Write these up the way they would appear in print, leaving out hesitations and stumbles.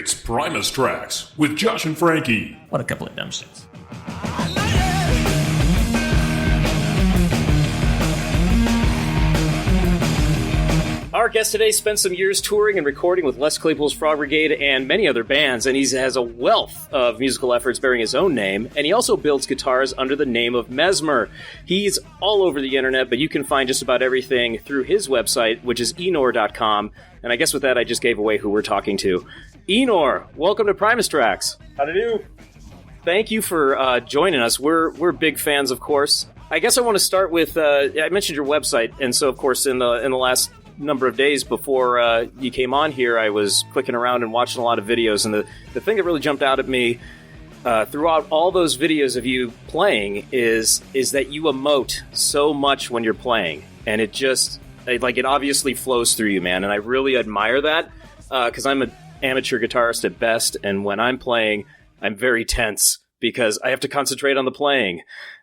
It's Primus Tracks with Josh and Frankie. What a couple of dumb shits. Our guest today spent some years touring and recording with Les Claypool's Frog Brigade and many other bands, and he has a wealth of musical efforts bearing his own name, and he also builds guitars under the name of Mesmer. He's all over the internet, but you can find just about everything through his website, which is Eenor.com, and I guess with that I just gave away who we're talking to. Eenor, welcome to Primus Tracks. How to do? Thank you for joining us. We're big fans, of course. I guess I want to start with, I mentioned your website, and so, of course, in the last number of days before you came on here, I was clicking around and watching a lot of videos, and the thing that really jumped out at me throughout all those videos of you playing is that you emote so much when you're playing, and it obviously flows through you, man, and I really admire that, because I'm an amateur guitarist at best, and when I'm playing, I'm very tense, because I have to concentrate on the playing.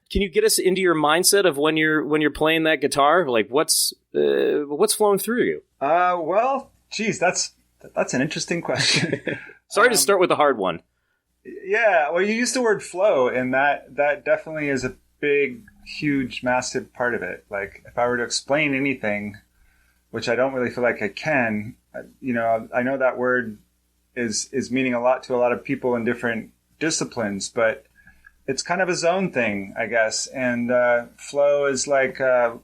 Can you get us into your mindset of when you're playing that guitar? Like, what's flowing through you? Well, geez, that's an interesting question. Sorry to start with the hard one. Yeah, well, you used the word flow, and that definitely is a big, huge, massive part of it. Like, if I were to explain anything, which I don't really feel like I can, I know that word is meaning a lot to a lot of people in different disciplines, but it's kind of a zone thing, I guess. And flow is like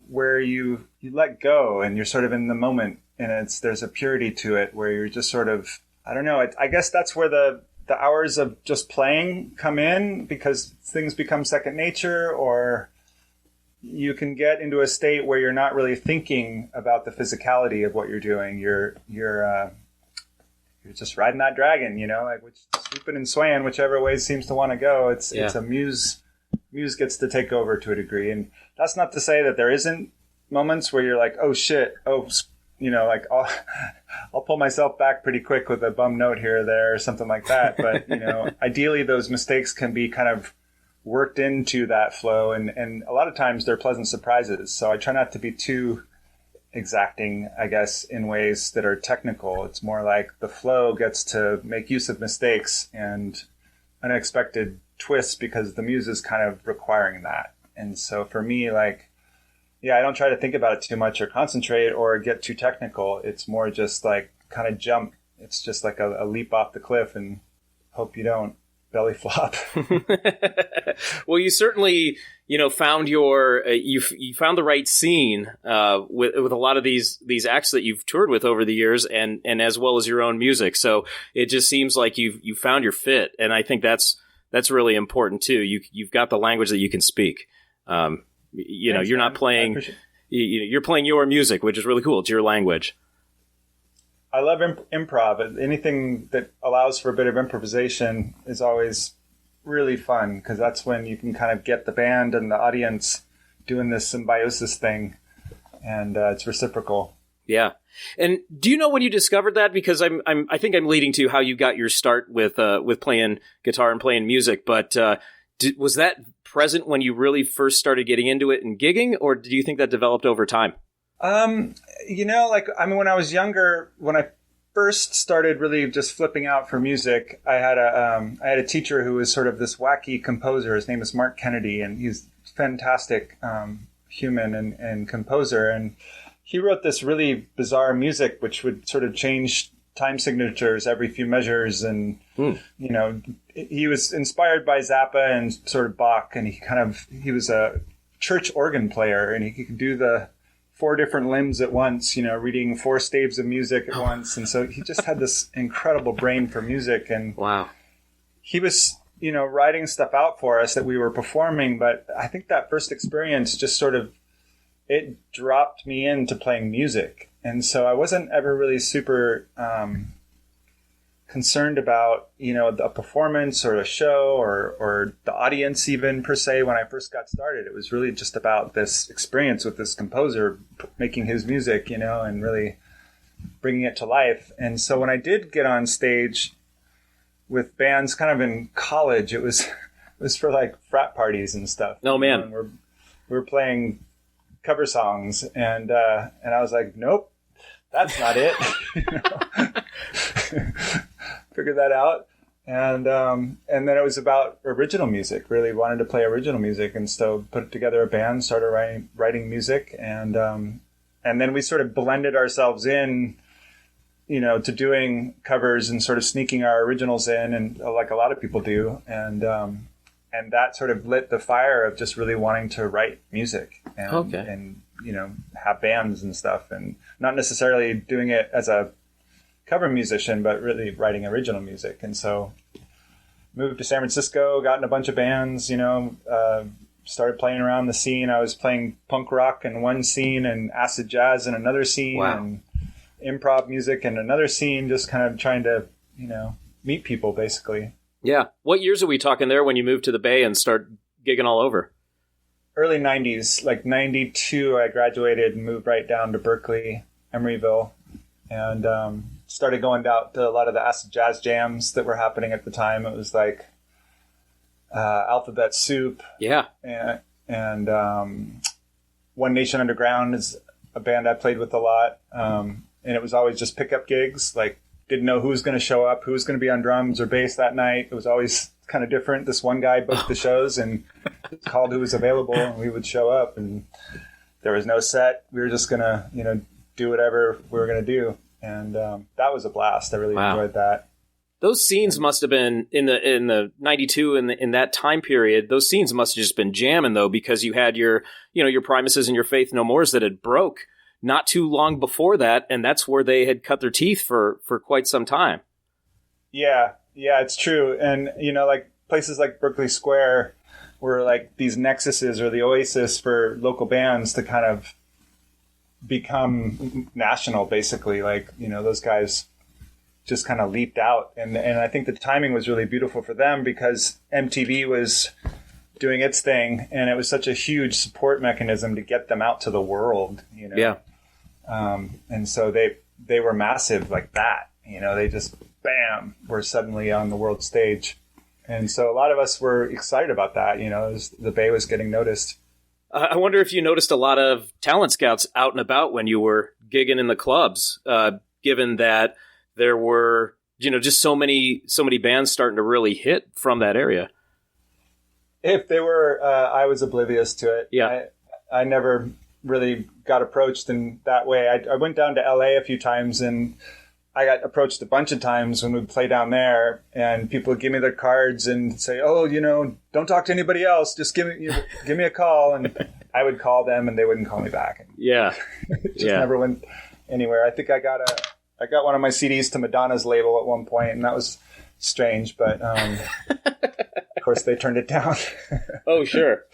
where you let go and you're sort of in the moment, and there's a purity to it where you're just sort of, I don't know, I guess that's where the hours of just playing come in, because things become second nature, or you can get into a state where you're not really thinking about the physicality of what you're doing. You're just riding that dragon, which swooping and swaying, whichever way seems to want to go. It's a muse gets to take over to a degree. And that's not to say that there isn't moments where you're like, oh shit, like I'll pull myself back pretty quick with a bum note here or there or something like that. But, ideally those mistakes can be kind of worked into that flow. And a lot of times they're pleasant surprises. So I try not to be too exacting, I guess, in ways that are technical. It's more like the flow gets to make use of mistakes and unexpected twists because the muse is kind of requiring that. And so for me, I don't try to think about it too much or concentrate or get too technical. It's more just like kind of jump. It's just like a leap off the cliff and hope you don't belly flop. Well, you certainly, found you found the right scene with a lot of these acts that you've toured with over the years, and as well as your own music. So it just seems like you found your fit, and I think that's really important too. You've got the language that you can speak. Thanks, you're not playing. You're playing your music, which is really cool. It's your language. I love improv. Anything that allows for a bit of improvisation is always really fun, because that's when you can kind of get the band and the audience doing this symbiosis thing, and it's reciprocal. Yeah. And do you know when you discovered that? Because I think I'm leading to how you got your start with playing guitar and playing music, but was that present when you really first started getting into it and gigging, or do you think that developed over time? When I was younger, when I first started really just flipping out for music, I had a teacher who was sort of this wacky composer. His name is Mark Kennedy, and he's a fantastic human and composer. And he wrote this really bizarre music, which would sort of change time signatures every few measures. And, he was inspired by Zappa and sort of Bach, and he was a church organ player, and he could do the 4 different limbs at once, reading 4 staves of music at once. And so he just had this incredible brain for music. And wow, he was, writing stuff out for us that we were performing. But I think that first experience just sort of, it dropped me into playing music. And so I wasn't ever really super concerned about, a performance or a show or the audience even per se when I first got started. It was really just about this experience with this composer making his music, and really bringing it to life. And so when I did get on stage with bands kind of in college, it was for like frat parties and stuff. Oh, man. And we're playing cover songs, and I was like, nope, that's not it. figured that out. And then it was about original music. Really wanted to play original music, and so put together a band, started writing music, and then we sort of blended ourselves in, to doing covers and sort of sneaking our originals in, and like a lot of people do, and that sort of lit the fire of just really wanting to write music and have bands and stuff, and not necessarily doing it as a cover musician, but really writing original music. And so moved to San Francisco, got in a bunch of bands, started playing around the scene. I was playing punk rock in one scene and acid jazz in another scene. Wow. And improv music in another scene, just kind of trying to, meet people basically. Yeah. What years are we talking there when you moved to the Bay and start gigging all over? Early 90s, like 92, I graduated and moved right down to Berkeley, Emeryville, and started going out to a lot of the acid jazz jams that were happening at the time. It was like Alphabet Soup. Yeah. And One Nation Underground is a band I played with a lot. And it was always just pickup gigs, like didn't know who was going to show up, who was going to be on drums or bass that night. It was always kind of different. This one guy booked the shows and called who was available, and we would show up, and there was no set. We were just going to, do whatever we were going to do. And that was a blast. I really enjoyed that. Those scenes must have been in the 92 in that time period. Those scenes must have just been jamming though, because you had your Primuses and your Faith No Mores that had broke not too long before that, and that's where they had cut their teeth for quite some time. Yeah, it's true. And like places like Berkeley Square were like these nexuses or the oasis for local bands to kind of become national, basically. Like, those guys just kind of leaped out. And I think the timing was really beautiful for them because MTV was doing its thing, and it was such a huge support mechanism to get them out to the world, Yeah. And so they were massive like that. They just, bam, were suddenly on the world stage. And so a lot of us were excited about that. The Bay was getting noticed. I wonder if you noticed a lot of talent scouts out and about when you were gigging in the clubs, given that there were, just so many bands starting to really hit from that area. If they were, I was oblivious to it. Yeah. I never really got approached in that way. I went down to LA a few times, and I got approached a bunch of times when we play down there, and people would give me their cards and say, "Oh, don't talk to anybody else. Just give me a call." And I would call them, and they wouldn't call me back. Yeah, it just never went anywhere. I think I got one of my CDs to Madonna's label at one point, and that was strange. But of course, they turned it down. Oh, sure,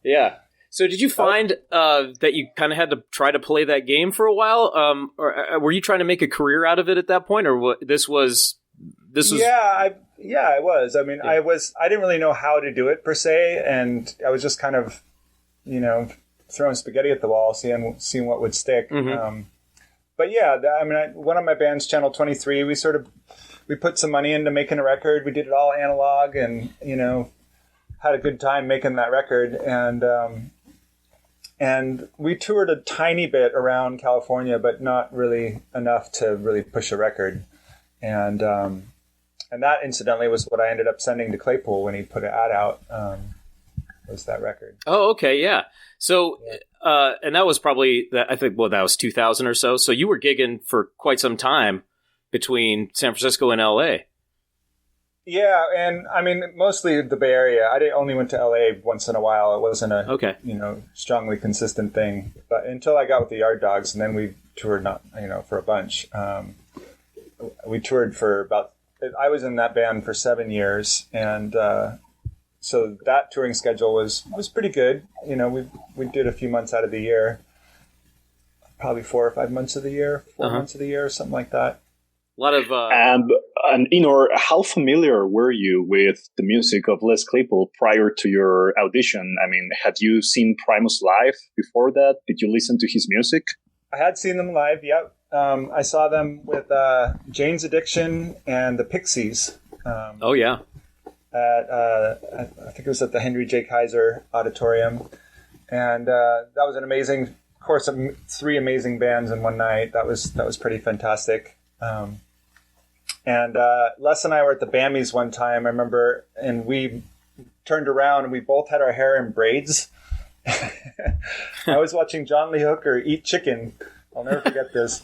yeah. So did you find that you kind of had to try to play that game for a while? Or were you trying to make a career out of it at that point? Or what, this was? Yeah, I was. I mean, yeah. I didn't really know how to do it per se. And I was just kind of, throwing spaghetti at the wall, seeing what would stick. Mm-hmm. But yeah, one of my bands, Channel 23, we put some money into making a record. We did it all analog and, had a good time making that record. And we toured a tiny bit around California, but not really enough to really push a record. And that, incidentally, was what I ended up sending to Claypool when he put an ad out, was that record. Oh, okay, yeah. So, and that was probably, I think, that was 2000 or so. So you were gigging for quite some time between San Francisco and L.A. Yeah, and mostly the Bay Area. I only went to LA once in a while. It wasn't a strongly consistent thing. But until I got with the Yard Dogs, and then we toured for a bunch. We toured for I was in that band for 7 years, and so that touring schedule was pretty good. We did a few months out of the year, probably 4 or 5 months of the year, 4 months of the year, something like that. A lot of and Eenor, how familiar were you with the music of Les Claypool prior to your audition? I mean, had you seen Primus live before that? Did you listen to his music? I had seen them live. Yep, I saw them with Jane's Addiction and the Pixies. Oh yeah, at I think it was at the Henry J. Kaiser Auditorium, and that was an amazing. Of course, 3 amazing bands in one night. That was pretty fantastic. And Les and I were at the Bammies one time, I remember, and we turned around and we both had our hair in braids. I was watching John Lee Hooker eat chicken. I'll never forget this.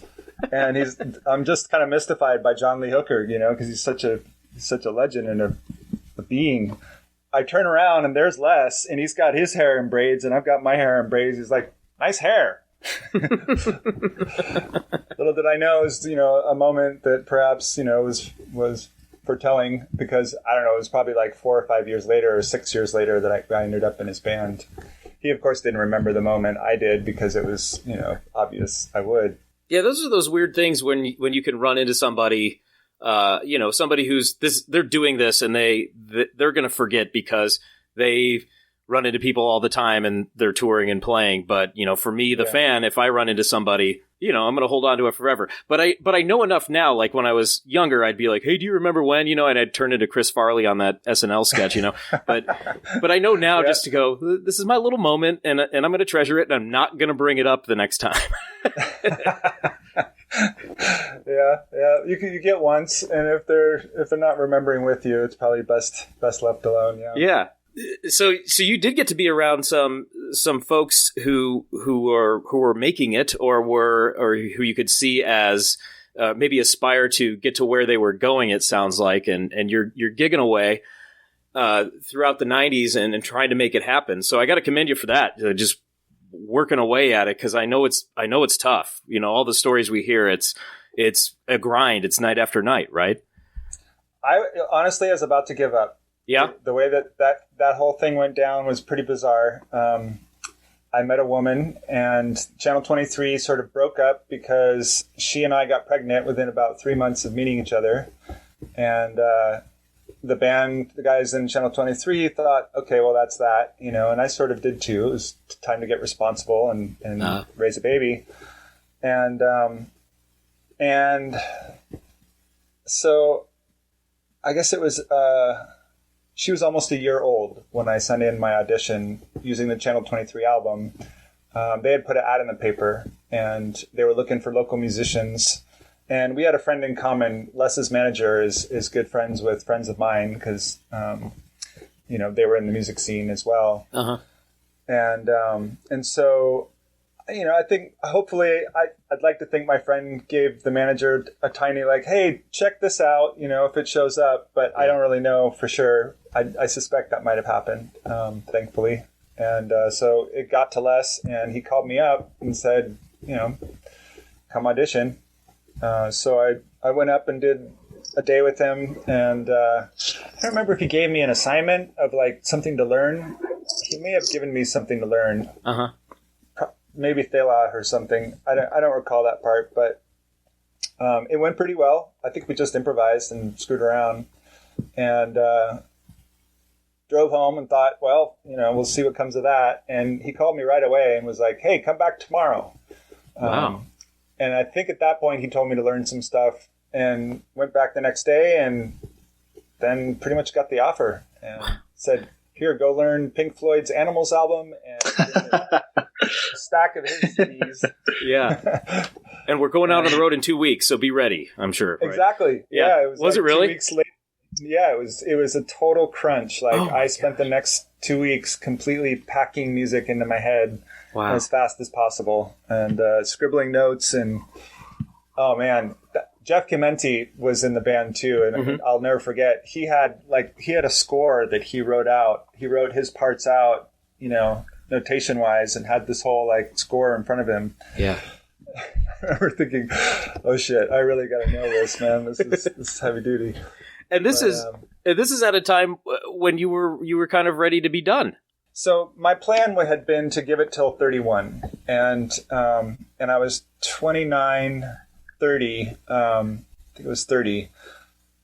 And I'm just kind of mystified by John Lee Hooker, because he's such a legend and a being. I turn around and there's Les, and he's got his hair in braids, and I've got my hair in braids. He's like, "Nice hair." Little did I know, it was a moment that perhaps was foretelling, because I don't know, it was probably like 4 or 5 years later or 6 years later that I ended up in his band. He of course didn't remember the moment. I did, because it was obvious I would. Yeah, those are those weird things when you can run into somebody, somebody who's they're doing this and they're going to forget because they run into people all the time and they're touring and playing. But, for me, the fan, if I run into somebody, I'm going to hold on to it forever. But I know enough now, like when I was younger, I'd be like, "Hey, do you remember when?" And I'd turn into Chris Farley on that SNL sketch, But I know now just to go, this is my little moment and I'm going to treasure it, and I'm not going to bring it up the next time. Yeah. You get once, and if they're not remembering with you, it's probably best left alone. Yeah. Yeah. So you did get to be around some folks who were making it, or who you could see as maybe aspire to get to where they were going. It sounds like, and you're gigging away throughout the '90s and trying to make it happen. So I got to commend you for that. Just working away at it, because I know it's tough. All the stories we hear, it's a grind. It's night after night, right? I honestly was about to give up. Yeah. The way that whole thing went down was pretty bizarre. I met a woman, and Channel 23 sort of broke up because she and I got pregnant within about 3 months of meeting each other. And the band, the guys in Channel 23 thought, okay, well, that's that, and I sort of did too. It was time to get responsible and raise a baby. And so I guess it was... she was almost a year old when I sent in my audition using the Channel 23 album. They had put an ad in the paper, and they were looking for local musicians. And we had a friend in common. Les's manager is good friends with friends of mine, because, they were in the music scene as well. Uh-huh. And so, I think hopefully I'd like to think my friend gave the manager a tiny, like, "Hey, check this out, if it shows up." But I don't really know for sure. I suspect that might have happened, thankfully. And so it got to Les, and he called me up and said, "Come audition." So I went up and did a day with him, and I don't remember if he gave me an assignment of like something to learn. He may have given me something to learn. Uh-huh. Maybe Thela or something. I don't recall that part, but it went pretty well. I think we just improvised and screwed around, and drove home and thought, well, we'll see what comes of that. And he called me right away and was like, "Hey, come back tomorrow." Wow. And I think at that point he told me to learn some stuff, and went back the next day, and then pretty much got the offer and said, "Here, go learn Pink Floyd's Animals album and a stack of his CDs." Yeah. And we're going out on the road in 2 weeks, so be ready, I'm sure. Right? Exactly. Yeah. It was it really? 2 weeks later. Yeah, it was a total crunch. Like, I spent the next 2 weeks completely packing music into my head as fast as possible, and scribbling notes. And oh man, Jeff Chimenti was in the band too, and I'll never forget. He had a score that he wrote out. He wrote his parts out, notation wise, and had this whole like score in front of him. Yeah. I remember thinking, "Oh shit, I really got to know this, man. This is heavy duty." And this is at a time when you were kind of ready to be done. So my plan had been to give it till 31, and I was 29, 30. I think it was 30,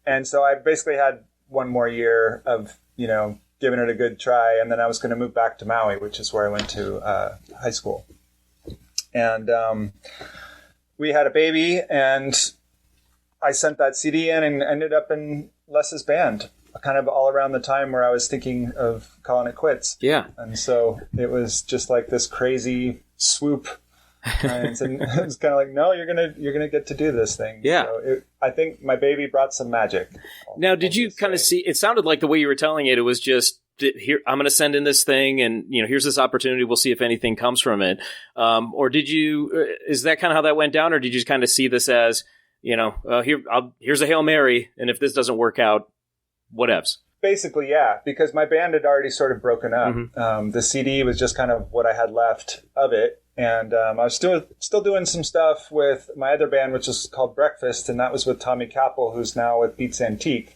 and so I basically had one more year of giving it a good try, and then I was going to move back to Maui, which is where I went to high school, and we had a baby, and I sent that CD in and ended up in Les's band, kind of all around the time where I was thinking of calling it quits. Yeah. And so it was just like this crazy swoop And so it was kind of like, no, you're gonna get to do this thing. Yeah. So I think my baby brought some magic. Now, did you kind of see? It sounded like the way you were telling it. It was just here. I'm going to send in this thing, and here's this opportunity. We'll see if anything comes from it. Or did you? Is that kind of how that went down, or did you just kind of see this as here's a Hail Mary, and if this doesn't work out, whatevs? Basically, yeah, because my band had already sort of broken up. Mm-hmm. The CD was just kind of what I had left of it. And I was still doing some stuff with my other band, which is called Breakfast, and that was with Tommy Capel, who's now with Beats Antique.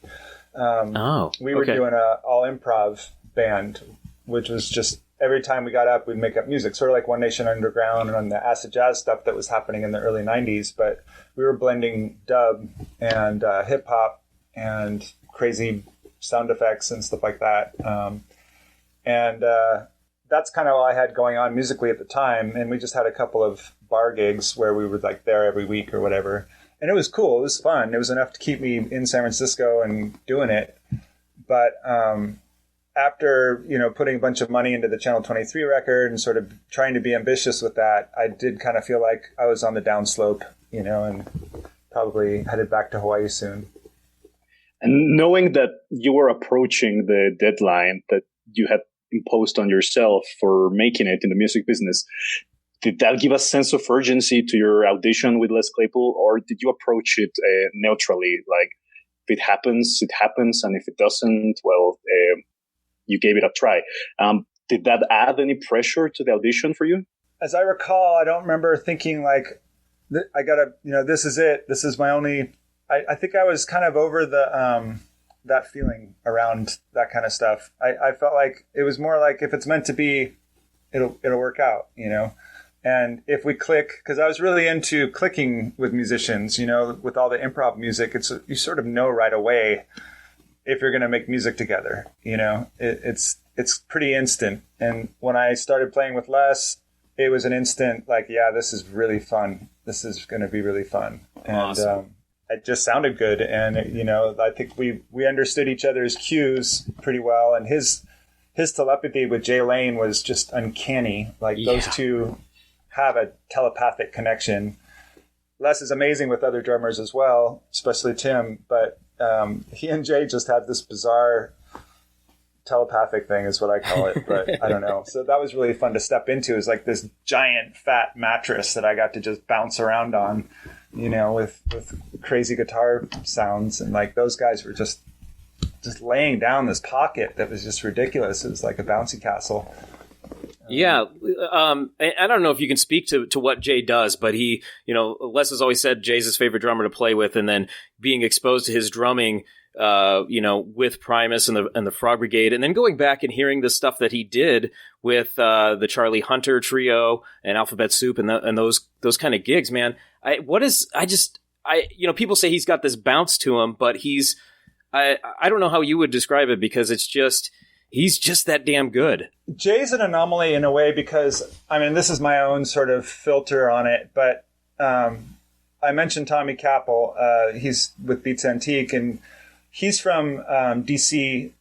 We were doing a all improv band, which was just every time we got up, we'd make up music, sort of like One Nation Underground and the acid jazz stuff that was happening in the early 90s. But we were blending dub and hip hop and crazy sound effects and stuff like that. That's kind of all I had going on musically at the time. And we just had a couple of bar gigs where we were like there every week or whatever. And it was cool. It was fun. It was enough to keep me in San Francisco and doing it. But after, putting a bunch of money into the Channel 23 record and sort of trying to be ambitious with that, I did kind of feel like I was on the downslope, and probably headed back to Hawaii soon. And knowing that you were approaching the deadline that you had imposed on yourself for making it in the music business, did that give a sense of urgency to your audition with Les Claypool, or did you approach it neutrally? Like, if it happens, it happens, and if it doesn't, well, you gave it a try. Did that add any pressure to the audition for you? As I recall, I don't remember thinking like, I gotta, this is it. This is my only. I think I was kind of over the that feeling around that kind of stuff. I felt like it was more like if it's meant to be, it'll work out, And if we click, because I was really into clicking with musicians, with all the improv music, you sort of know right away if you're going to make music together. It's pretty instant. And when I started playing with Les, it was an instant like, yeah, this is really fun. This is going to be really fun. Awesome. And it just sounded good. And, I think we understood each other's cues pretty well. And his telepathy with Jay Lane was just uncanny. Like those two have a telepathic connection. Les is amazing with other drummers as well, especially Tim. But he and Jay just had this bizarre telepathic thing is what I call it. But I don't know. So that was really fun to step into. It was like this giant fat mattress that I got to just bounce around on. With crazy guitar sounds, and like those guys were just laying down this pocket that was just ridiculous. It was like a bouncy castle. Yeah. I don't know if you can speak to what Jay does, but he, Les has always said Jay's his favorite drummer to play with, and then being exposed to his drumming, with Primus and the Frog Brigade, and then going back and hearing the stuff that he did with the Charlie Hunter trio and Alphabet Soup and those kind of gigs, man. People say he's got this bounce to him, but I don't know how you would describe it, because he's just that damn good. Jay's an anomaly in a way because, this is my own sort of filter on it, but I mentioned Tommy Capel. He's with Beats Antique, and he's from D.C.,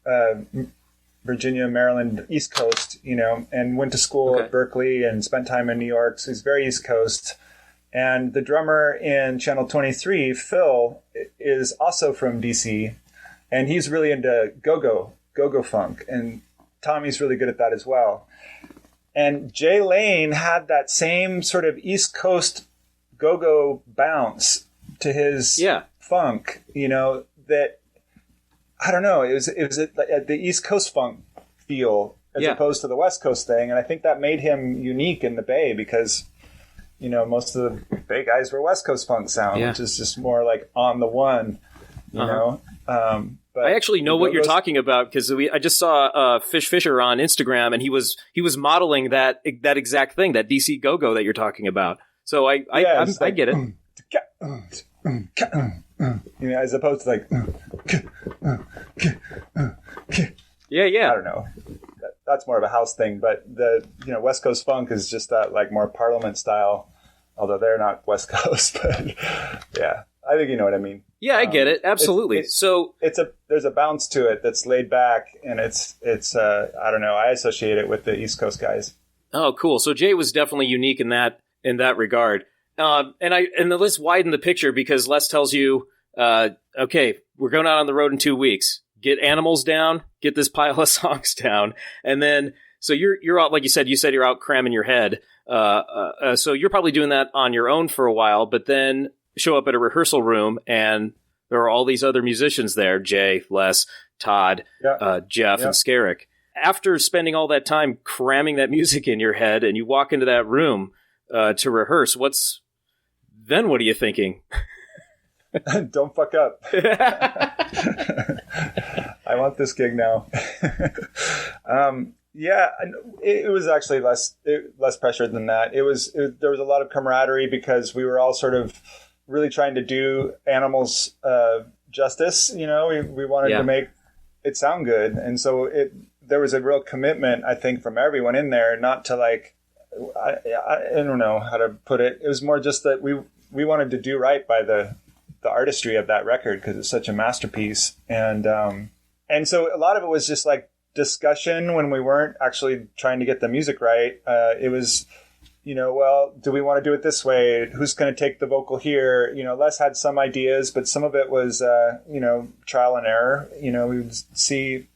Virginia, Maryland, East Coast, and went to school at Berkeley and spent time in New York. So he's very East Coast. And the drummer in Channel 23, Phil, is also from D.C., and he's really into go-go funk. And Tommy's really good at that as well. And Jay Lane had that same sort of East Coast go-go bounce to his funk, that, I don't know, it was the East Coast funk feel as opposed to the West Coast thing. And I think that made him unique in the Bay because, most of the Bay guys were West Coast funk sound, which is just more like on the one, you know. But I actually know what you're talking about because I just saw Fish Fisher on Instagram, and he was modeling that exact thing, that DC go-go that you're talking about. So I get it. As opposed to like. Yeah. I don't know. That's more of a house thing, but the West Coast funk is just that like more Parliament style, although they're not West Coast, but yeah, I think you know what I mean. Yeah, I get it. Absolutely. There's a bounce to it that's laid back, and it's I don't know. I associate it with the East Coast guys. Oh, cool. So Jay was definitely unique in that in that regard. And let's widen the picture, because Les tells you, okay, we're going out on the road in 2 weeks. Get Animals down, get this pile of songs down, and then so you're out, like you said you're out cramming your head. So you're probably doing that on your own for a while, but then show up at a rehearsal room and there are all these other musicians there: Jay, Les, Todd, Jeff, and Skerrick. After spending all that time cramming that music in your head, and you walk into that room to rehearse, what are you thinking? Don't fuck up. I want this gig now. It was actually less pressure than that. There was a lot of camaraderie, because we were all sort of really trying to do Animals justice. We wanted to make it sound good, and so there was a real commitment, I think, from everyone in there, not to I don't know how to put it. It was more just that we wanted to do right by the artistry of that record, because it's such a masterpiece. And so a lot of it was just like discussion when we weren't actually trying to get the music right. It was, well, do we want to do it this way? Who's going to take the vocal here? Les had some ideas, but some of it was, trial and error. We would see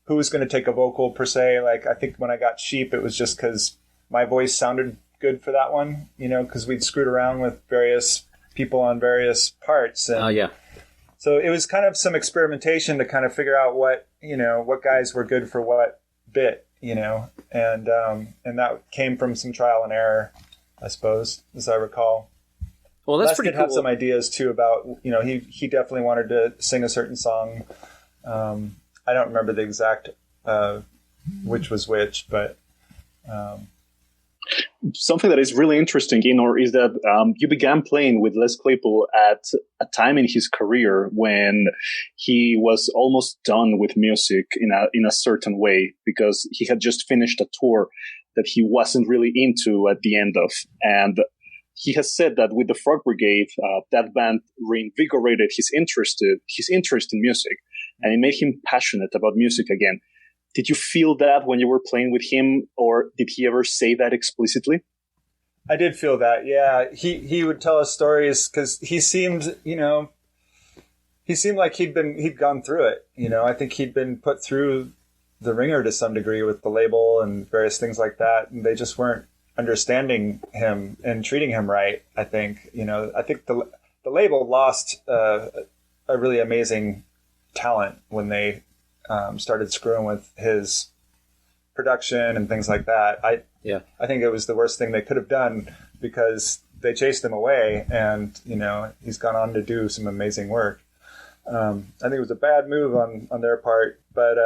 who was going to take a vocal per se. Like, I think when I got Sheep, it was just because my voice sounded good for that one, because we'd screwed around with various people on various parts. And so it was kind of some experimentation to kind of figure out what guys were good for what bit, and that came from some trial and error, I suppose, as I recall. Well, that's Les pretty did cool. have some ideas too about, he definitely wanted to sing a certain song. I don't remember the exact, which was which, but, something that is really interesting, Eenor, is that you began playing with Les Claypool at a time in his career when he was almost done with music in a certain way, because he had just finished a tour that he wasn't really into at the end of. And he has said that with the Frog Brigade, that band reinvigorated his interest in music, and it made him passionate about music again. Did you feel that when you were playing with him, or did he ever say that explicitly? I did feel that, yeah. He would tell us stories, because he seemed like he'd gone through it. I think he'd been put through the ringer to some degree with the label and various things like that, and they just weren't understanding him and treating him right. I think I think the label lost a really amazing talent when they started screwing with his production and things like that. I think it was the worst thing they could have done, because they chased him away, and he's gone on to do some amazing work. I think it was a bad move on their part, but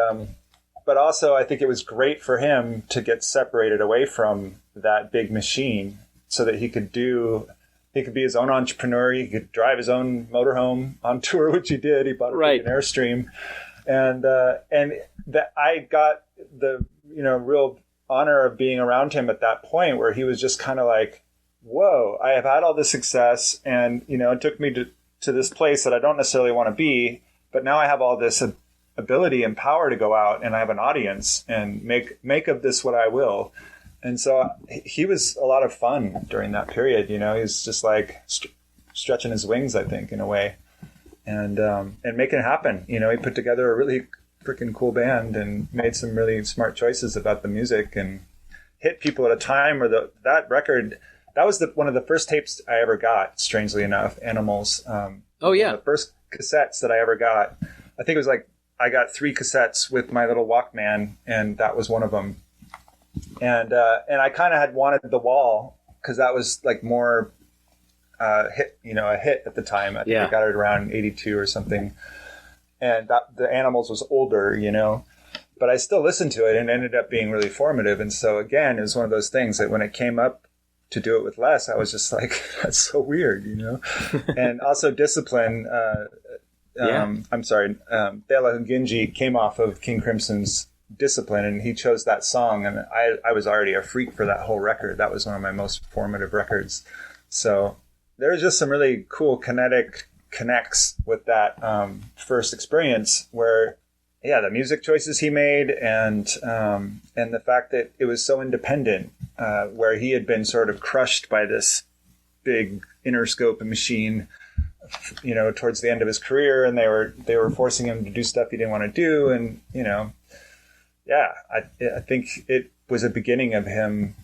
also I think it was great for him to get separated away from that big machine, so that he could be his own entrepreneur. He could drive his own motorhome on tour, which he did. He bought an Airstream. And that I got the real honor of being around him at that point, where he was just kind of like, whoa, I have had all this success, and it took me to this place that I don't necessarily want to be, but now I have all this ability and power to go out, and I have an audience, and make of this what I will. And so he was a lot of fun during that period. He's just like stretching his wings, I think, in a way. And making it happen. He put together a really freaking cool band and made some really smart choices about the music, and hit people at a time where that record, that was one of the first tapes I ever got, strangely enough, Animals. The first cassettes that I ever got. I think it was like, I got 3 cassettes with my little Walkman, and that was one of them. And I kind of had wanted The Wall, because that was like more a hit at the time. I think I got it around 82 or something. And the Animals was older, but I still listened to it, and ended up being really formative. And so again, it was one of those things that when it came up to do it with Les, I was just like, that's so weird, And also Discipline, I'm sorry, Bela Huginji came off of King Crimson's Discipline, and he chose that song, and I was already a freak for that whole record. That was one of my most formative records. So there was just some really cool kinetic connects with that first experience, where the music choices he made, and the fact that it was so independent, where he had been sort of crushed by this big Interscope machine, towards the end of his career, and they were forcing him to do stuff he didn't want to do, and I think it was a beginning of him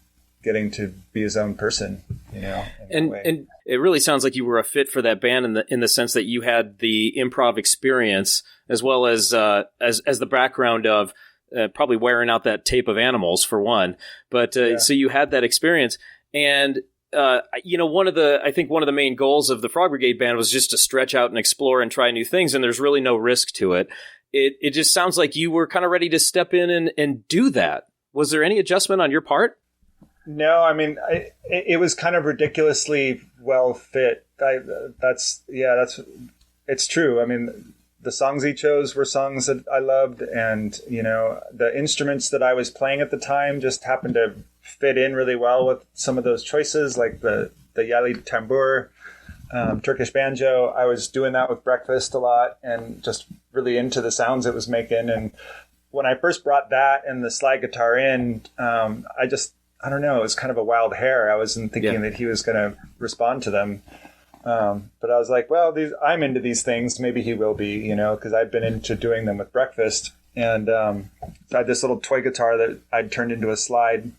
getting to be his own person, and it really sounds like you were a fit for that band in the sense that you had the improv experience as well as the background of probably wearing out that tape of Animals for one, but so you had that experience, and one of the main goals of the Frog Brigade band was just to stretch out and explore and try new things, and there's really no risk to it. It just sounds like you were kind of ready to step in and do that. Was there any adjustment on your part? No, I mean, it was kind of ridiculously well fit. It's true. I mean, the songs he chose were songs that I loved, and the instruments that I was playing at the time just happened to fit in really well with some of those choices, like the yali tambur, Turkish banjo. I was doing that with Breakfast a lot, and just really into the sounds it was making. And when I first brought that and the slide guitar in, I don't know, it was kind of a wild hair. I wasn't thinking that he was going to respond to them. But I was like, well, I'm into these things. Maybe he will be, because I'd been into doing them with Breakfast. And I had this little toy guitar that I'd turned into a slide.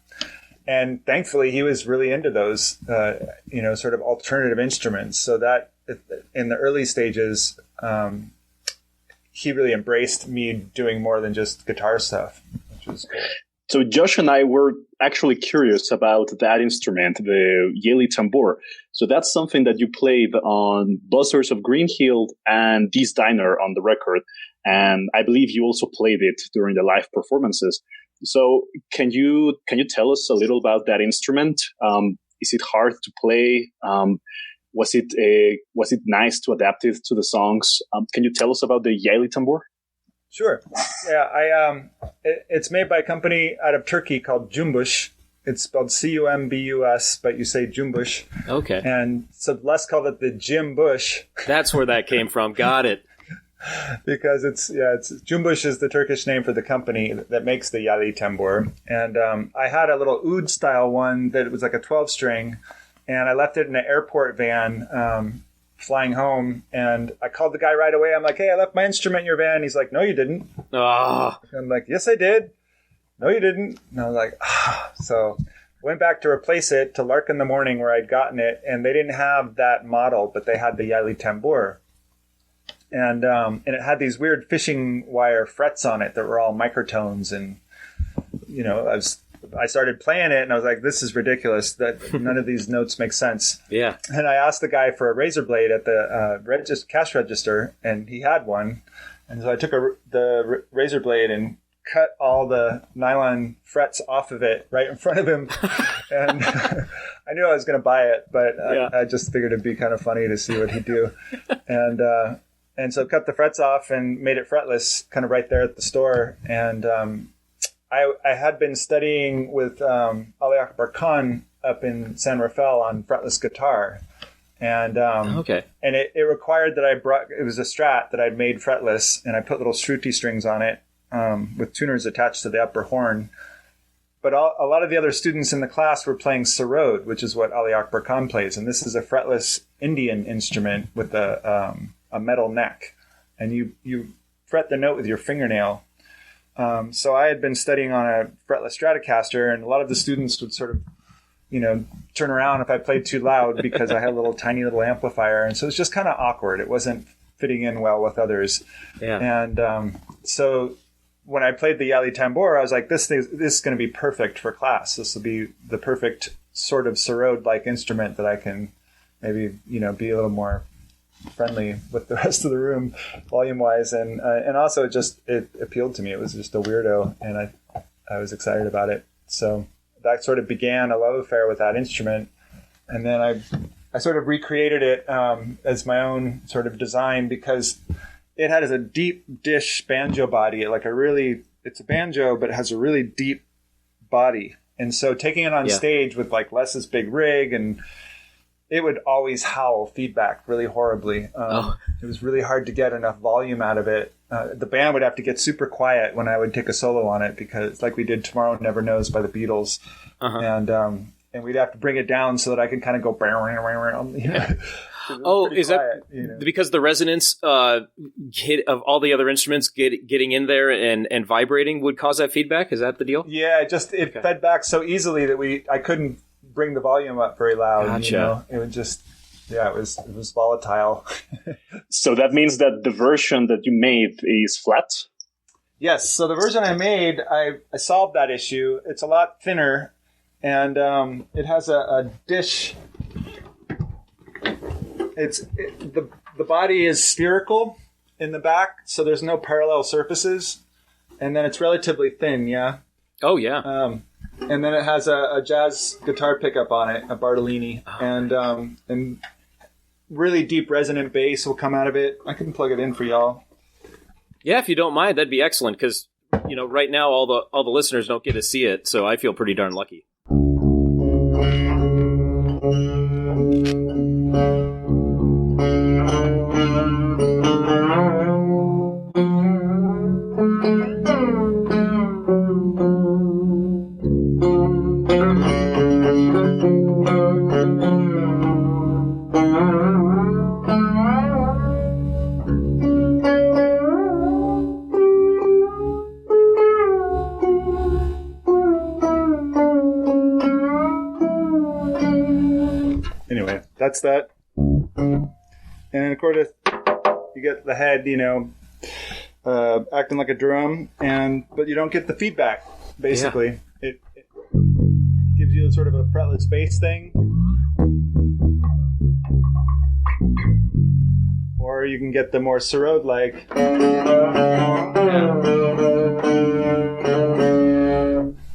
And thankfully, he was really into those, sort of alternative instruments. So that in the early stages, he really embraced me doing more than just guitar stuff, which was cool. So Josh and I were actually curious about that instrument, the yeli tambor. So that's something that you played on Buzzers of Green Hill and Dee's Diner on the record. And I believe you also played it during the live performances. So can you tell us a little about that instrument? Is it hard to play? Was it nice to adapt it to the songs? Can you tell us about the yeli tambor? Sure. Yeah, it's made by a company out of Turkey called Cumbuş. It's spelled Cumbus, but you say Cumbuş. Okay. And so Les called it the Jim Bush. That's where that came from. Got it. Because it's Cumbuş is the Turkish name for the company that makes the yali tambor. And I had a little oud style one that was like a 12-string, and I left it in an airport van flying home, and I called the guy right away. I'm like, hey, I left my instrument in your van. He's like, no, you didn't. I'm like, yes, I did. No, you didn't. And I was like, So went back to replace it to Lark in the Morning where I'd gotten it, and they didn't have that model, but they had the yali tambor. And it had these weird fishing wire frets on it that were all microtones, and I started playing it, and I was like, this is ridiculous. That none of these notes make sense. Yeah. And I asked the guy for a razor blade at the cash register, and he had one. And so I took the razor blade and cut all the nylon frets off of it right in front of him. And I knew I was going to buy it, but I just figured it'd be kind of funny to see what he'd do. And so cut the frets off and made it fretless kind of right there at the store. And I had been studying with Ali Akbar Khan up in San Rafael on fretless guitar. And and it required that it was a Strat that I'd made fretless, and I put little Shruti strings on it with tuners attached to the upper horn. But a lot of the other students in the class were playing sarod, which is what Ali Akbar Khan plays. And this is a fretless Indian instrument with a metal neck. And you fret the note with your fingernail. So I had been studying on a fretless Stratocaster, and a lot of the students would sort of, turn around if I played too loud because I had a tiny little amplifier. And so it was just kind of awkward. It wasn't fitting in well with others. Yeah. And so when I played the yali tambor, I was like, this is going to be perfect for class. This will be the perfect sort of sarod-like instrument that I can maybe, be a little more friendly with the rest of the room volume-wise. And also it appealed to me. It was just a weirdo, and I was excited about it. So that sort of began a love affair with that instrument. And then I sort of recreated it as my own sort of design, because it has a deep dish banjo body. It's a banjo, but it has a really deep body. And so taking it on stage with like Les's big rig, and it would always howl feedback really horribly. It was really hard to get enough volume out of it. the band would have to get super quiet when I would take a solo on it, because like we did Tomorrow Never Knows by the Beatles. And we'd have to bring it down so that I could kind of go. Oh, is quiet, that because the resonance of all the other instruments getting in there and vibrating would cause that feedback? Is that the deal? Yeah, it fed back so easily that I couldn't bring the volume up very loud. Gotcha. It would just, it was volatile. So that means that the version that you made is flat? Yes. So the version I made, I solved that issue. It's a lot thinner, and it has a dish. The body is spherical in the back, so there's no parallel surfaces, and then it's relatively thin. Yeah. Oh yeah. And then it has a jazz guitar pickup on it, a Bartolini, and really deep resonant bass will come out of it. I can plug it in for y'all. Yeah, if you don't mind, that'd be excellent, because right now all the listeners don't get to see it, so I feel pretty darn lucky. Anyway, that's that. And of course, you get the head, acting like a drum, but you don't get the feedback, basically. Yeah. It gives you sort of a fretless bass thing. Or you can get the more Sarod-like.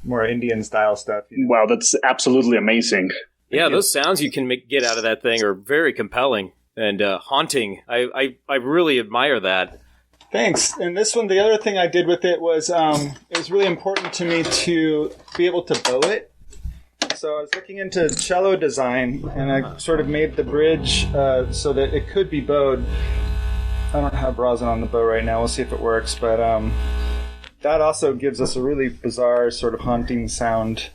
More Indian style stuff. Wow, that's absolutely amazing. Yeah, those sounds you can get out of that thing are very compelling and haunting. I really admire that. Thanks. And this one, the other thing I did with it was really important to me to be able to bow it. So I was looking into cello design, and I sort of made the bridge so that it could be bowed. I don't have rosin on the bow right now. We'll see if it works. But that also gives us a really bizarre sort of haunting sound.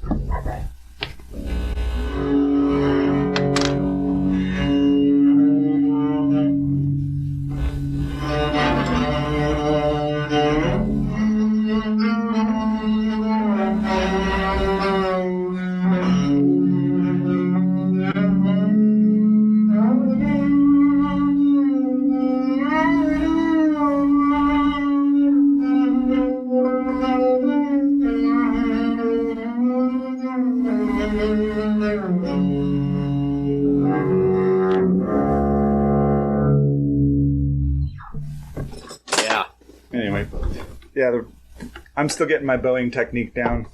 I'm still getting my bowing technique down.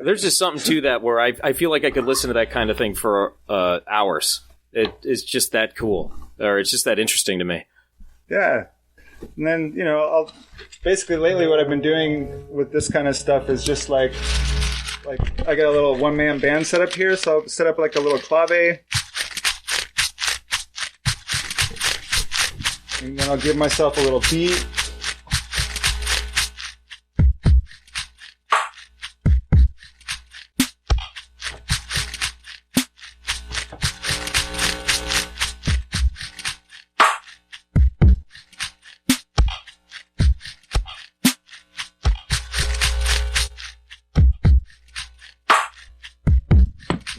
There's just something to that where I feel like I could listen to that kind of thing for hours. It's just that cool, or it's just that interesting to me. Yeah. And then, I'll basically lately what I've been doing with this kind of stuff is just like I got a little one-man band set up here, so I'll set up like a little clave. And then I'll give myself a little beat.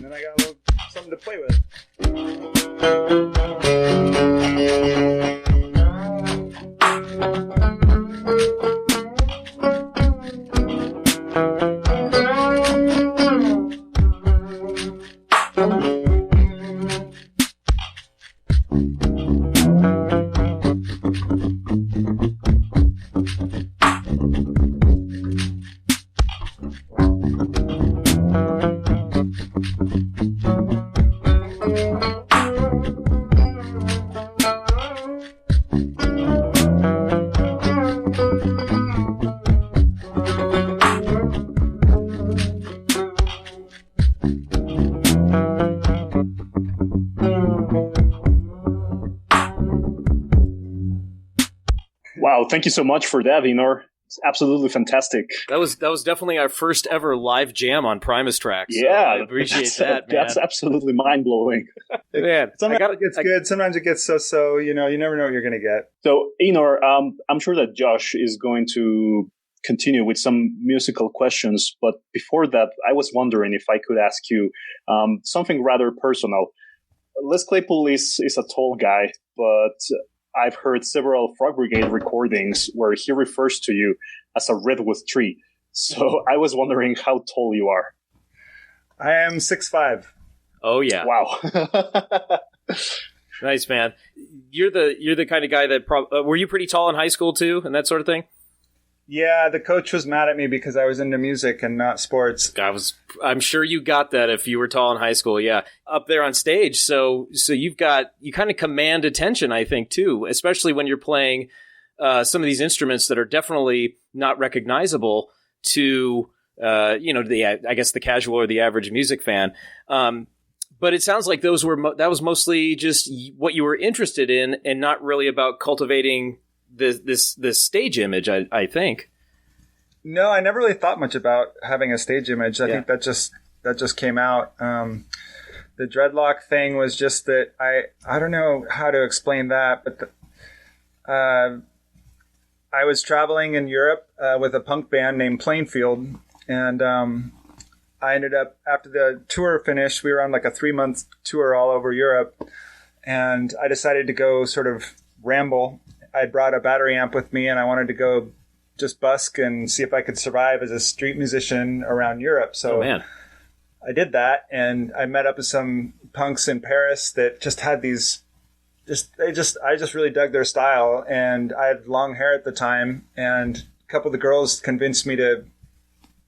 And then I got a little something to play with. thank you so much for that, Eenor. It's absolutely fantastic. That was definitely our first ever live jam on Primus Tracks. So Yeah, I appreciate that, man. That's absolutely mind blowing. Man, Sometimes it gets good. Sometimes it gets so. You never know what you're going to get. So, Eenor, I'm sure that Josh is going to continue with some musical questions. But before that, I was wondering if I could ask you something rather personal. Les Claypool is a tall guy, but I've heard several Frog Brigade recordings where he refers to you as a redwood tree. So I was wondering how tall you are. I am 6'5". Oh yeah! Wow, Nice, man. You're the kind of guy that were you pretty tall in high school too, and that sort of thing. Yeah, the coach was mad at me because I was into music and not sports. I'm sure you got that if you were tall in high school. Yeah, up there on stage. So you kind of command attention, I think, too, especially when you're playing some of these instruments that are definitely not recognizable to I guess the casual or the average music fan. But it sounds like that was mostly just what you were interested in, and not really about cultivating this stage image, I think. No, I never really thought much about having a stage image. I think that just came out. The dreadlock thing was just that I don't know how to explain that, but I was traveling in Europe with a punk band named Plainfield, and I ended up, after the tour finished, we were on like a 3-month tour all over Europe, and I decided to go sort of ramble. I brought a battery amp with me, and I wanted to go just busk and see if I could survive as a street musician around Europe. So I did that, and I met up with some punks in Paris that just had these. I just really dug their style, and I had long hair at the time, and a couple of the girls convinced me to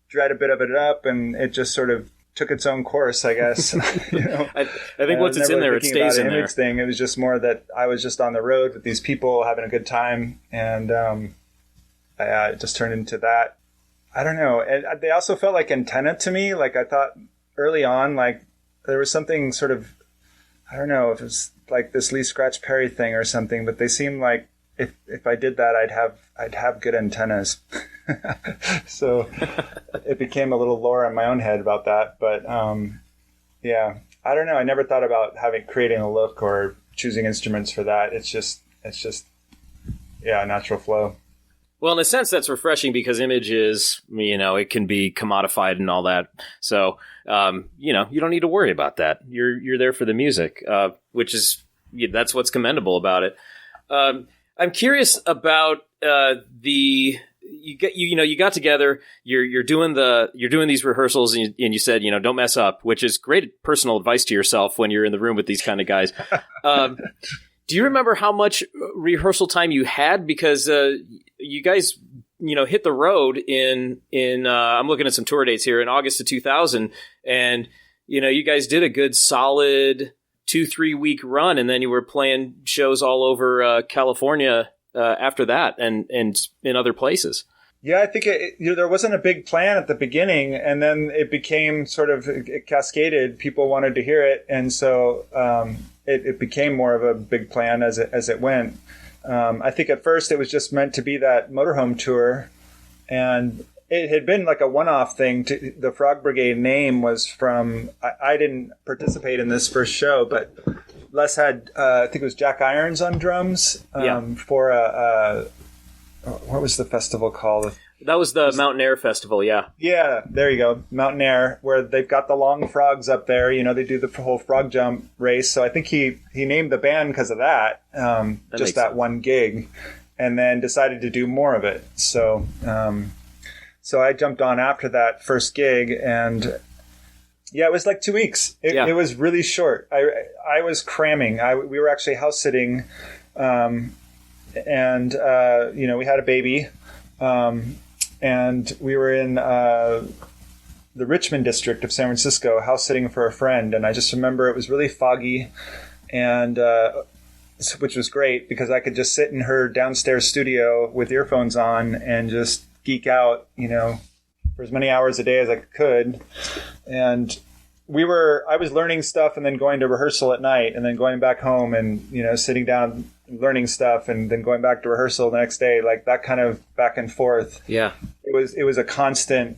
dread a bit of it up, and it just sort of took its own course, I guess. I think once it's in there, it stays in there. Thing. It was just more that I was just on the road with these people having a good time, and it just turned into that. I don't know. And they also felt like antenna to me. Like I thought early on, like there was something sort of, I don't know if it was like this Lee Scratch Perry thing or something, but they seemed like if I did that, I'd have good antennas. So it became a little lore in my own head about that. But yeah, I don't know. I never thought about creating a look or choosing instruments for that. It's just a natural flow. Well, in a sense, that's refreshing because image is, it can be commodified and all that. So, you don't need to worry about that. You're there for the music, which is, that's what's commendable about it. I'm curious about you got together, you're doing these rehearsals, and you said, don't mess up, which is great personal advice to yourself when you're in the room with these kind of guys. Do you remember how much rehearsal time you had? Because you guys, hit the road in I'm looking at some tour dates here in August of 2000, and you guys did a good solid 2-3 week run, and then you were playing shows all over California after that, and in other places. Yeah, I think there wasn't a big plan at the beginning, and then it became it cascaded. People wanted to hear it, and so it became more of a big plan as it went. I think at first it was just meant to be that motorhome tour, and it had been like a one-off thing. The Frog Brigade name was from, I didn't participate in this first show, but Les had, I think it was Jack Irons on drums for what was the festival called? That was the Mountain Air Festival, yeah. Yeah, there you go. Mountain Air, where they've got the long frogs up there. They do the whole frog jump race. So I think he named the band because of that, just that one gig, and then decided to do more of it. So I jumped on after that first gig, and it was like 2 weeks. It was really short. I was cramming. We were actually house sitting, and we had a baby, and we were in the Richmond district of San Francisco, house sitting for a friend. And I just remember it was really foggy, and which was great because I could just sit in her downstairs studio with earphones on and just geek out, for as many hours a day as I could. And I was learning stuff and then going to rehearsal at night and then going back home and, sitting down, learning stuff and then going back to rehearsal the next day, like that kind of back and forth. Yeah. It was a constant,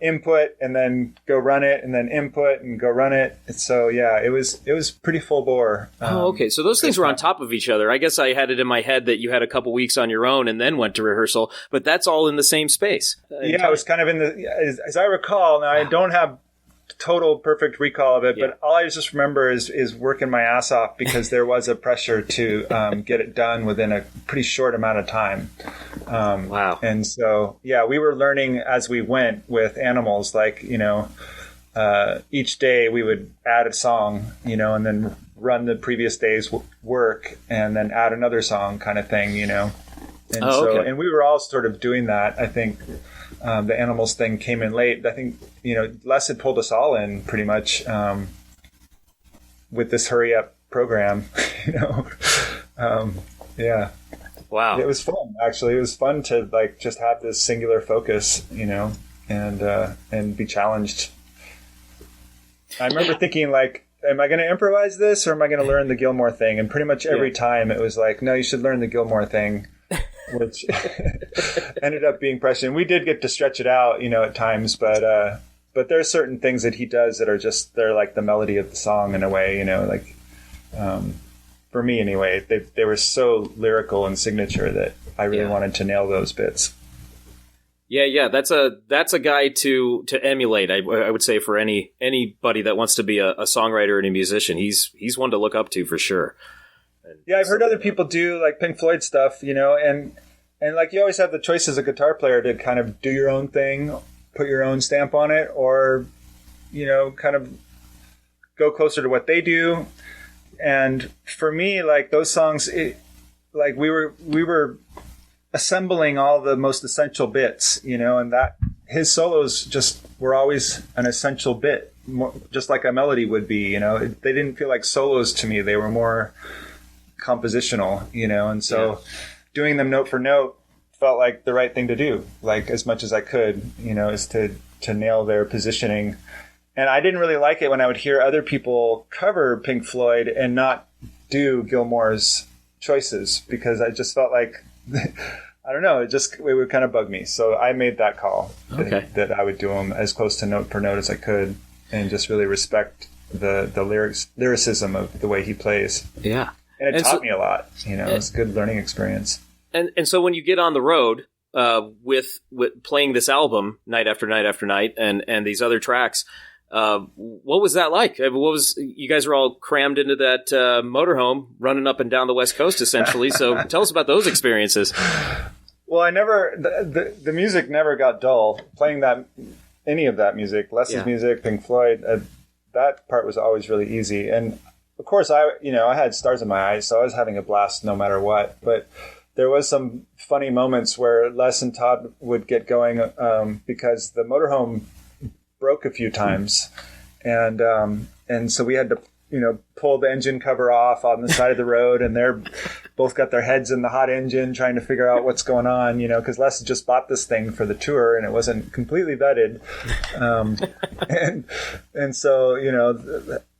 input and then go run it and then input and go run it. And so, yeah, it was pretty full bore. Okay. So those things were on top of each other. I guess I had it in my head that you had a couple weeks on your own and then went to rehearsal, but that's all in the same space. Yeah, it was kind of as I recall, now I don't have total perfect recall of it, but all I just remember is working my ass off because there was a pressure to get it done within a pretty short amount of time. Wow. And so, yeah, we were learning as we went with Animals, like, each day we would add a song, and then run the previous day's work and then add another song kind of thing, And and we were all sort of doing that. I think the Animals thing came in late. I think, Les had pulled us all in pretty much with this hurry up program, yeah. Wow. It was fun, actually. It was fun to like just have this singular focus, and be challenged. I remember thinking like, am I going to improvise this or am I going to learn the Gilmore thing? And pretty much every time it was like, no, you should learn the Gilmore thing, which ended up being prescient. We did get to stretch it out, at times, but there are certain things that he does that are just, they're like the melody of the song in a way, for me anyway, they were so lyrical and signature that I really wanted to nail those bits. Yeah, that's a guy to emulate. I would say for anybody that wants to be a songwriter and a musician, he's one to look up to for sure. Yeah, I've heard other people do like Pink Floyd stuff, and like you always have the choice as a guitar player to kind of do your own thing, put your own stamp on it, or kind of go closer to what they do. And for me, like those songs, like we were assembling all the most essential bits, and that his solos just were always an essential bit, just like a melody would be, they didn't feel like solos to me. They were more compositional, and so doing them note for note felt like the right thing to do, like as much as I could, is to nail their positioning. And I didn't really like it when I would hear other people cover Pink Floyd and not do Gilmore's choices, because I just felt like, I don't know, it would kind of bug me. So I made that call that I would do them as close to note per note as I could and just really respect the lyricism of the way he plays. Yeah. And it taught me a lot, it's a good learning experience. And so when you get on the road with playing this album night after night after night and these other tracks, what was that like? You guys were all crammed into that motorhome running up and down the West Coast essentially. So tell us about those experiences. Well, the music never got dull. Playing any of that music, Les's music, Pink Floyd, that part was always really easy. And of course I had stars in my eyes, so I was having a blast no matter what. But there was some funny moments where Les and Todd would get going because the motorhome broke a few times, and so we had to pull the engine cover off on the side of the road, and they're both got their heads in the hot engine trying to figure out what's going on, because Les just bought this thing for the tour and it wasn't completely vetted, and so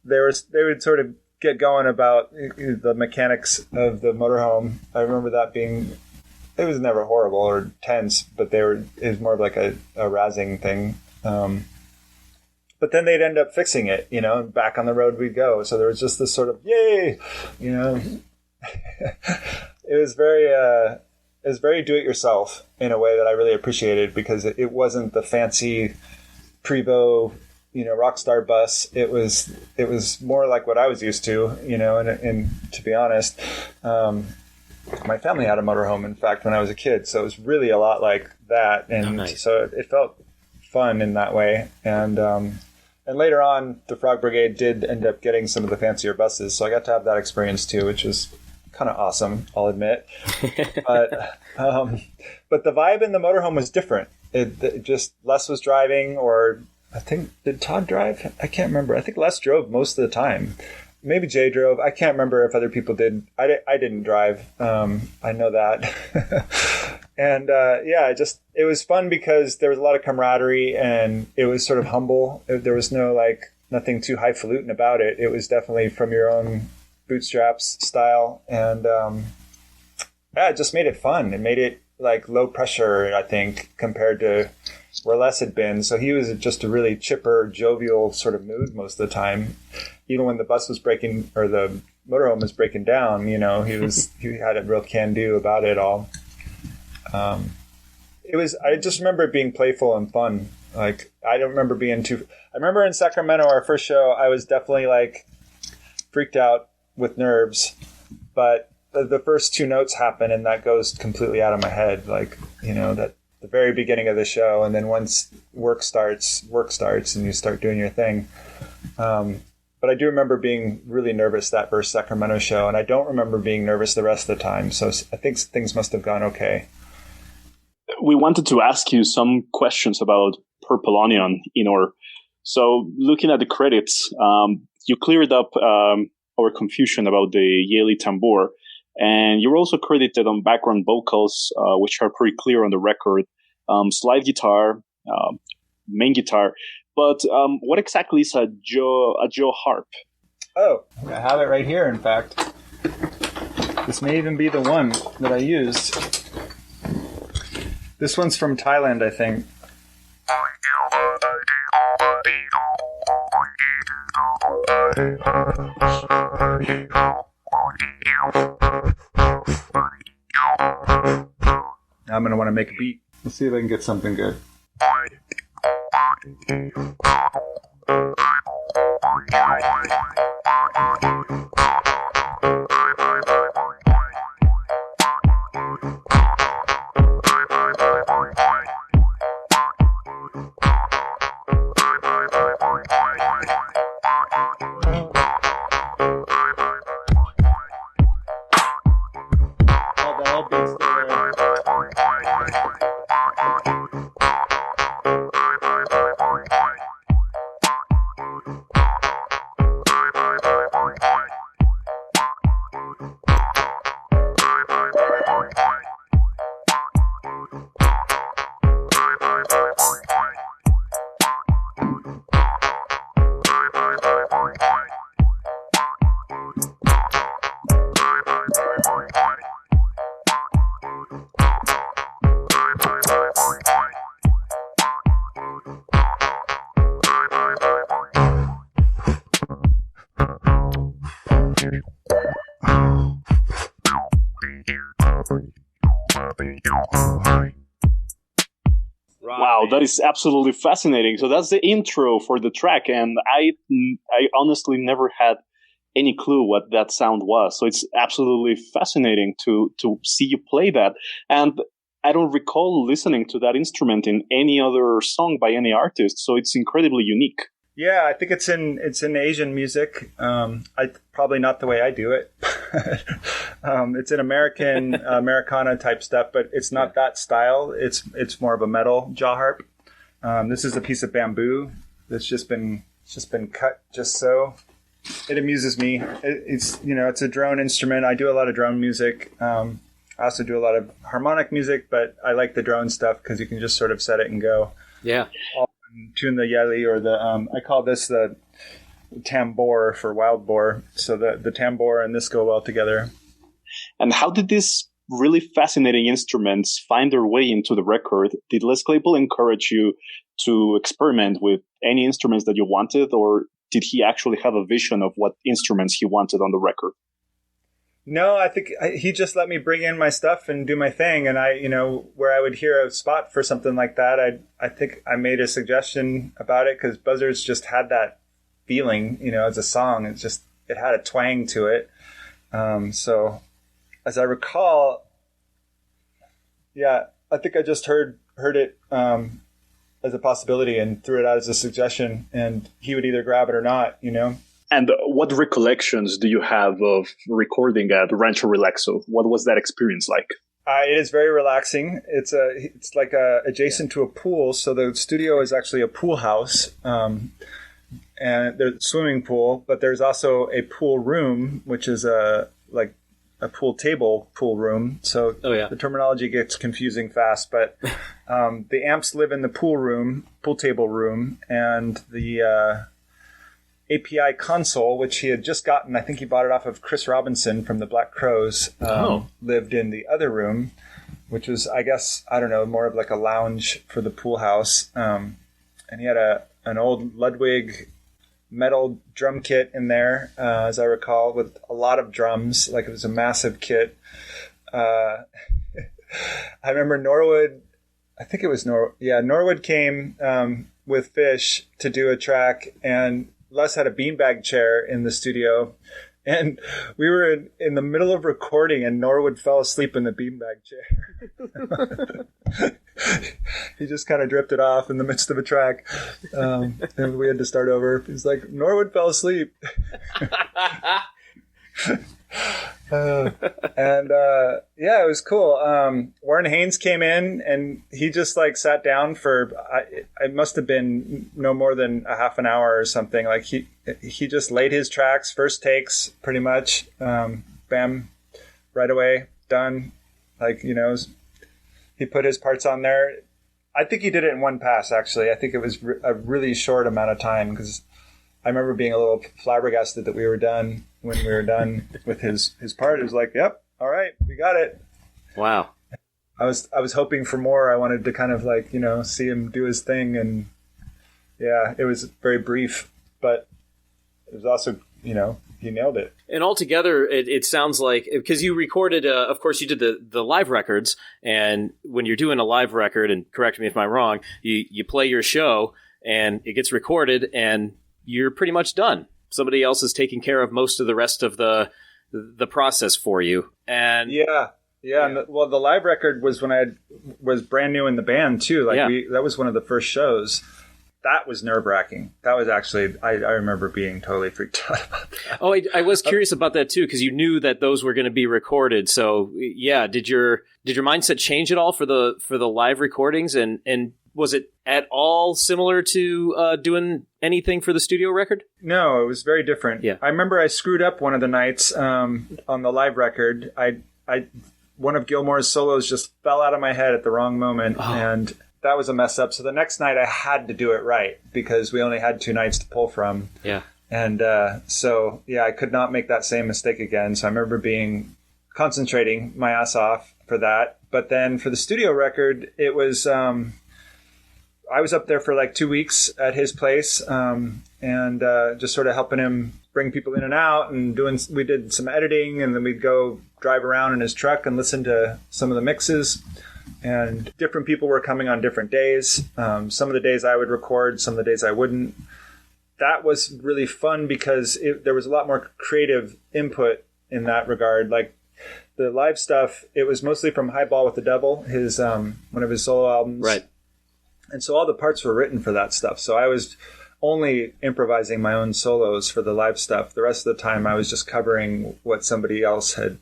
they would sort of get going about the mechanics of the motorhome. I remember that it was never horrible or tense, but it was more of like a razzing thing. But then they'd end up fixing it, and back on the road we'd go. So there was just this sort of, yay, it was very do-it-yourself in a way that I really appreciated, because it wasn't the fancy Prevost, rock star bus. It was more like what I was used to, and to be honest, my family had a motorhome, in fact, when I was a kid. So it was really a lot like that. And so it felt fun in that way. And later on, the Frog Brigade did end up getting some of the fancier buses, so I got to have that experience too, which was kind of awesome, I'll admit. But the vibe in the motorhome was different. It just, Les was driving, or I think, did Todd drive? I can't remember. I think Les drove most of the time. Maybe Jay drove. I can't remember if other people did. I didn't drive. I know that. And it was fun because there was a lot of camaraderie and it was sort of humble. There was nothing too highfalutin about it. It was definitely from your own bootstraps style. And it just made it fun. It made it like low pressure, I think, compared to where Les had been. So he was just a really chipper, jovial sort of mood most of the time. Even when the bus was breaking or the motorhome was breaking down, he had a real can-do about it all. I just remember it being playful and fun. Like, I don't remember I remember in Sacramento, our first show, I was definitely like freaked out with nerves, but the first two notes happen and that goes completely out of my head. Like, that the very beginning of the show. And then once work starts and you start doing your thing. But I do remember being really nervous that first Sacramento show. And I don't remember being nervous the rest of the time. So I think things must have gone okay. We wanted to ask you some questions about Purple Onion, Eenor. So looking at the credits, you cleared up our confusion about the Yale tambour, and you're also credited on background vocals, which are pretty clear on the record, slide guitar, main guitar. But what exactly is a Joe harp? Oh, I have it right here, in fact. This may even be the one that I used. This one's from Thailand, I think. Now I'm going to want to make a beat. Let's see if I can get something good. Wow, that is absolutely fascinating. So that's the intro for the track, and I honestly never had any clue what that sound was. So it's absolutely fascinating to see you play that. And I don't recall listening to that instrument in any other song by any artist. So it's incredibly unique. Yeah, I think it's in Asian music. Probably not the way I do it. It's an Americana type stuff, but it's not that style. It's more of a metal jaw harp. This is a piece of bamboo that's just been cut just so. It amuses me. It's a drone instrument. I do a lot of drone music. I also do a lot of harmonic music, but I like the drone stuff because you can just sort of set it and go. Yeah. Tune the yeli or the I call this the tambour for wild boar. So the tambour and this go well together. And how did these really fascinating instruments find their way into the record? Did Les Claypool encourage you to experiment with any instruments that you wanted, or did he actually have a vision of what instruments he wanted on the record? No, I think he just let me bring in my stuff and do my thing. And where I would hear a spot for something like that, I think I made a suggestion about it because Buzzards just had that feeling, as a song. It had a twang to it. So as I recall, I think I just heard it as a possibility and threw it out as a suggestion, and he would either grab it or not, And what recollections do you have of recording at Rancho Relaxo? What was that experience like? It is very relaxing. It's like adjacent to a pool. So the studio is actually a pool house, and there's a swimming pool, but there's also a pool room, which is pool table pool room. So the terminology gets confusing fast, but the amps live in the pool table room, and the API console, which he had just gotten, I think he bought it off of Chris Robinson from the Black Crowes, lived in the other room, which was, I guess, I don't know, more of like a lounge for the pool house. And he had an old Ludwig metal drum kit in there, as I recall, with a lot of drums. Like, it was a massive kit. I remember Norwood, I think it was Norwood came with Fish to do a track, and Les had a beanbag chair in the studio, and we were in the middle of recording, and Norwood fell asleep in the beanbag chair. He just kind of drifted off in the midst of a track, and we had to start over. He's like, Norwood fell asleep. It was cool. Warren Haynes came in, and he just like sat down for it must have been no more than a half an hour or something. Like he just laid his tracks, first takes, pretty much. Bam, right away, done. Like, you know, he put his parts on there. I think he did it in one pass, actually. I think it was a really short amount of time, because I remember being a little flabbergasted that we were done when we were done with his part. It was like, yep, all right, we got it. Wow. I was hoping for more. I wanted to kind of like, you know, see him do his thing, and yeah, it was very brief, but it was also, you know, he nailed it. And altogether, it sounds like, because you recorded, of course, you did the live records, and when you're doing a live record, and correct me if I'm wrong, you play your show, and it gets recorded, and you're pretty much done. Somebody else is taking care of most of the rest of the process for you. And yeah. And the live record was when I was brand new in the band too. Like that was one of the first shows. That was nerve-wracking. That was actually, I remember being totally freaked out about that. Oh, I was curious about that too, because you knew that those were going to be recorded. So yeah, did your mindset change at all for the live recordings? And was it at all similar to doing anything for the studio record? No, it was very different. Yeah. I remember I screwed up one of the nights on the live record. One of Gilmore's solos just fell out of my head at the wrong moment, and that was a mess up. So the next night I had to do it right, because we only had 2 nights to pull from. Yeah. And I could not make that same mistake again. So I remember concentrating my ass off for that. But then for the studio record, it was, I was up there for like 2 weeks at his place, and just sort of helping him bring people in and out, and we did some editing, and then we'd go drive around in his truck and listen to some of the mixes. And different people were coming on different days. Some of the days I would record, some of the days I wouldn't. That was really fun, because there was a lot more creative input in that regard. Like the live stuff, it was mostly from Highball with the Devil, his one of his solo albums. Right. And so all the parts were written for that stuff. So I was only improvising my own solos for the live stuff. The rest of the time I was just covering what somebody else had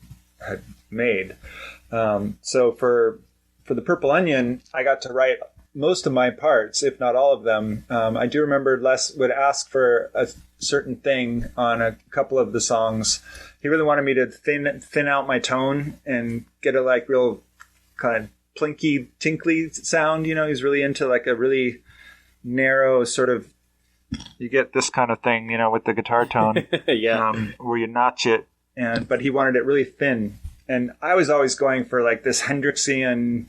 made. So for the Purple Onion, I got to write most of my parts, if not all of them. I do remember Les would ask for a certain thing on a couple of the songs. He really wanted me to thin out my tone and get a like real kind of plinky, tinkly sound. You know, he's really into like a really narrow sort of, you get this kind of thing, you know, with the guitar tone. Yeah. Where you notch it. But he wanted it really thin. And I was always going for like this Hendrixian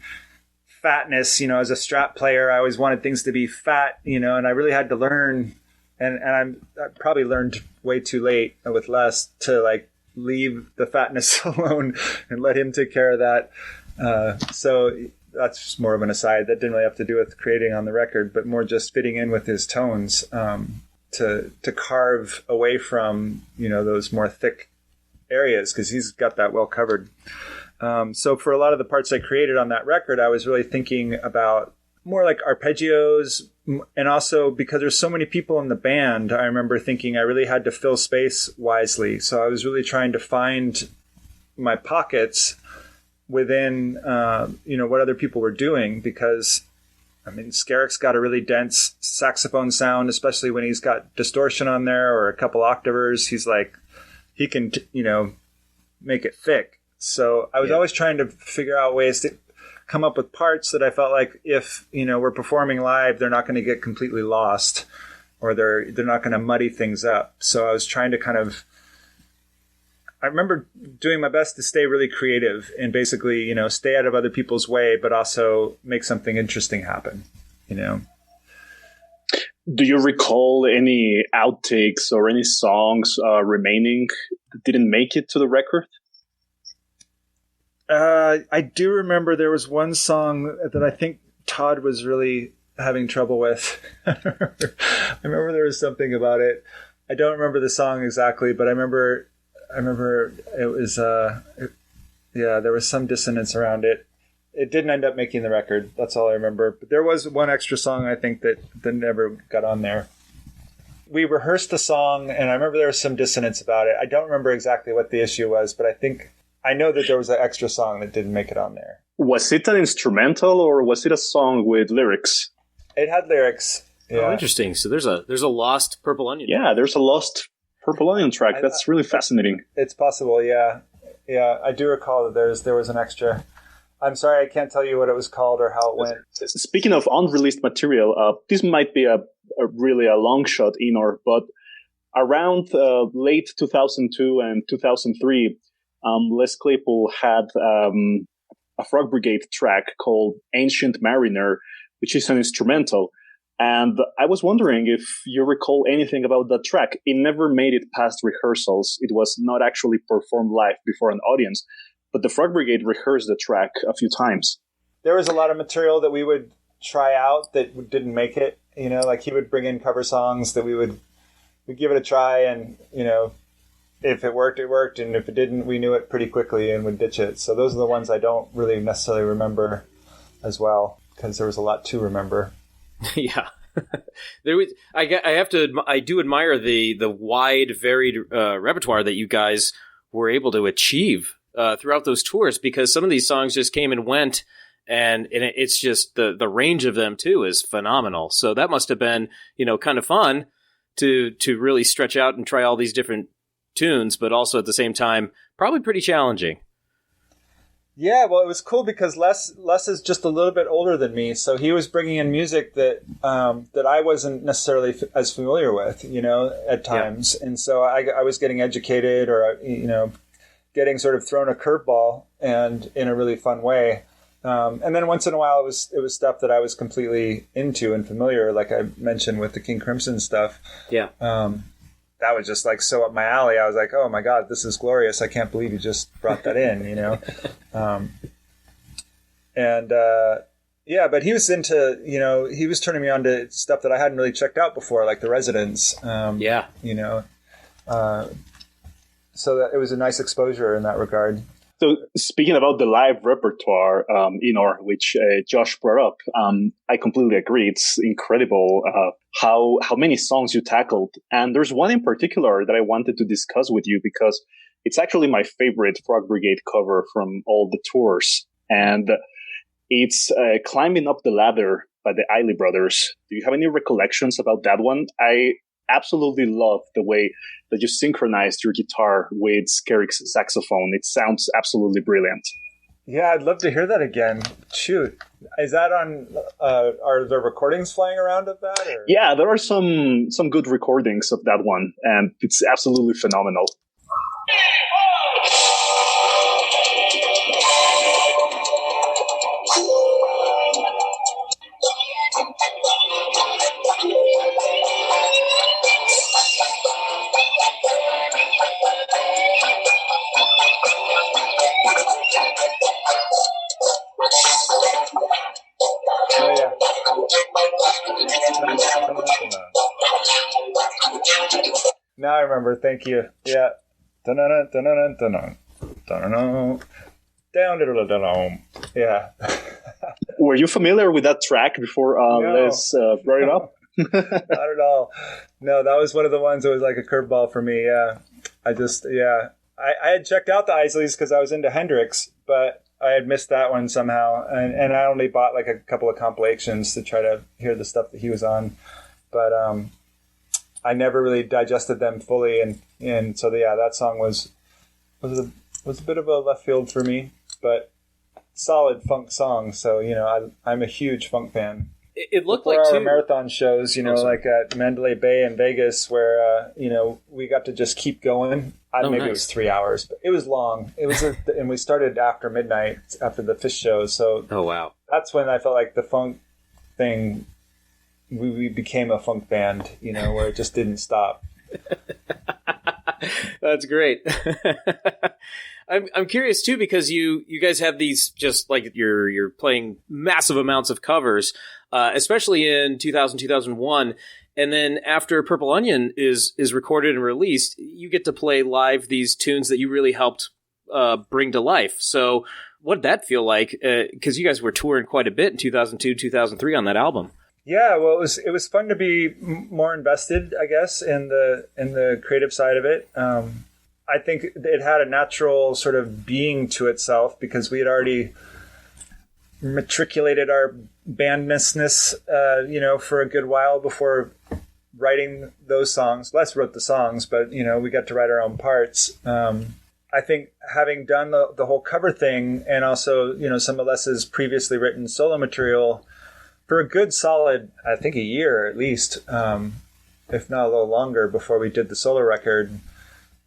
fatness, you know, as a Strat player. I always wanted things to be fat, you know, and I really had to learn, and I probably learned way too late with Les to like leave the fatness alone and let him take care of that. So that's just more of an aside. That didn't really have to do with creating on the record, but more just fitting in with his tones, to carve away from, you know, those more thick areas, because he's got that well covered. So for a lot of the parts I created on that record, I was really thinking about more like arpeggios, and also because there's so many people in the band, I remember thinking I really had to fill space wisely. So I was really trying to find my pockets within, you know, what other people were doing, because I mean, Skerrick's got a really dense saxophone sound, especially when he's got distortion on there or a couple octavers. He's like, he can, you know, make it thick. So I was always trying to figure out ways to come up with parts that I felt like if, we're performing live, they're not going to get completely lost, or they're not going to muddy things up. So I was trying to I remember doing my best to stay really creative and basically, stay out of other people's way, but also make something interesting happen, Do you recall any outtakes or any songs remaining that didn't make it to the record? I do remember there was one song that I think Todd was really having trouble with. I remember there was something about it. I don't remember the song exactly, but I remember it was, there was some dissonance around it. It didn't end up making the record. That's all I remember. But there was one extra song, I think, that never got on there. We rehearsed the song, and I remember there was some dissonance about it. I don't remember exactly what the issue was, but I know that there was an extra song that didn't make it on there. Was it an instrumental, or was it a song with lyrics? It had lyrics. Yeah. Oh, interesting. So there's a lost Purple Onion. Yeah, there's a lost Purple Onion track. That's really fascinating. It's possible, yeah. Yeah, I do recall that there was an extra. I'm sorry, I can't tell you what it was called or how it went. Speaking of unreleased material, this might be a really a long shot, Eenor, but around late 2002 and 2003, Les Claypool had a Frog Brigade track called Ancient Mariner, which is an instrumental. And I was wondering if you recall anything about that track. It never made it past rehearsals. It was not actually performed live before an audience. But the Frog Brigade rehearsed the track a few times. There was a lot of material that we would try out that didn't make it. Like he would bring in cover songs that we'd give it a try, and if it worked, it worked, and if it didn't, we knew it pretty quickly and would ditch it. So those are the ones I don't really necessarily remember as well, because there was a lot to remember. Yeah. I do admire the wide, varied repertoire that you guys were able to achieve throughout those tours, because some of these songs just came and went, and it's just the range of them too is phenomenal. So that must have been, kind of fun to really stretch out and try all these different tunes, but also at the same time, probably pretty challenging. Yeah, well, it was cool because Les is just a little bit older than me, so he was bringing in music that I wasn't necessarily as familiar with, at times, yeah. And so I was getting educated, or getting sort of thrown a curveball, and in a really fun way. And then once in a while, it was stuff that I was completely into and familiar, like I mentioned with the King Crimson stuff. Yeah. That was just like so up my alley. I was like, oh my God, this is glorious. I can't believe you just brought that in, but he was into, he was turning me on to stuff that I hadn't really checked out before, like The Residents. So that it was a nice exposure in that regard. So speaking about the live repertoire, Eenor, which Josh brought up, I completely agree. It's incredible how many songs you tackled. And there's one in particular that I wanted to discuss with you because it's actually my favorite Frog Brigade cover from all the tours. And it's Climbing Up the Ladder by the Isley Brothers. Do you have any recollections about that one? I absolutely love the way that you synchronized your guitar with Skerrick's saxophone. It sounds absolutely brilliant. Yeah, I'd love to hear that again. Shoot. Is that on, are there recordings flying around of that? Or? Yeah, there are some good recordings of that one, and it's absolutely phenomenal. Now I remember. Thank you. Yeah. Yeah. Were you familiar with that track before Les brought it up? Not at all. No, that was one of the ones that was like a curveball for me. Yeah. I had checked out the Isleys because I was into Hendrix, but I had missed that one somehow. And I only bought like a couple of compilations to try to hear the stuff that he was on. But I never really digested them fully. And so, yeah, that song was was a bit of a left field for me, but solid funk song. So, I'm a huge funk fan. It looked Before like our too. marathon shows, like at Mandalay Bay in Vegas, where we got to just keep going. Maybe it was 3 hours, but it was long. It was, and we started after midnight after the fish show. So, Oh wow, that's when I felt like the funk thing. We became a funk band, where it just didn't stop. that's great. I'm curious too, because you guys have these, just like you're playing massive amounts of covers, especially in 2000, 2001. And then after Purple Onion is recorded and released, you get to play live these tunes that you really helped bring to life. So what did that feel like? Because you guys were touring quite a bit in 2002, 2003 on that album. Yeah, well, it was fun to be more invested, I guess, in the creative side of it. I think it had a natural sort of being to itself because we had already matriculated our bandness, for a good while before writing those songs. Les wrote the songs, but, we got to write our own parts. I think having done the whole cover thing and also, some of Les's previously written solo material for a good solid, I think a year at least, if not a little longer before we did the solo record,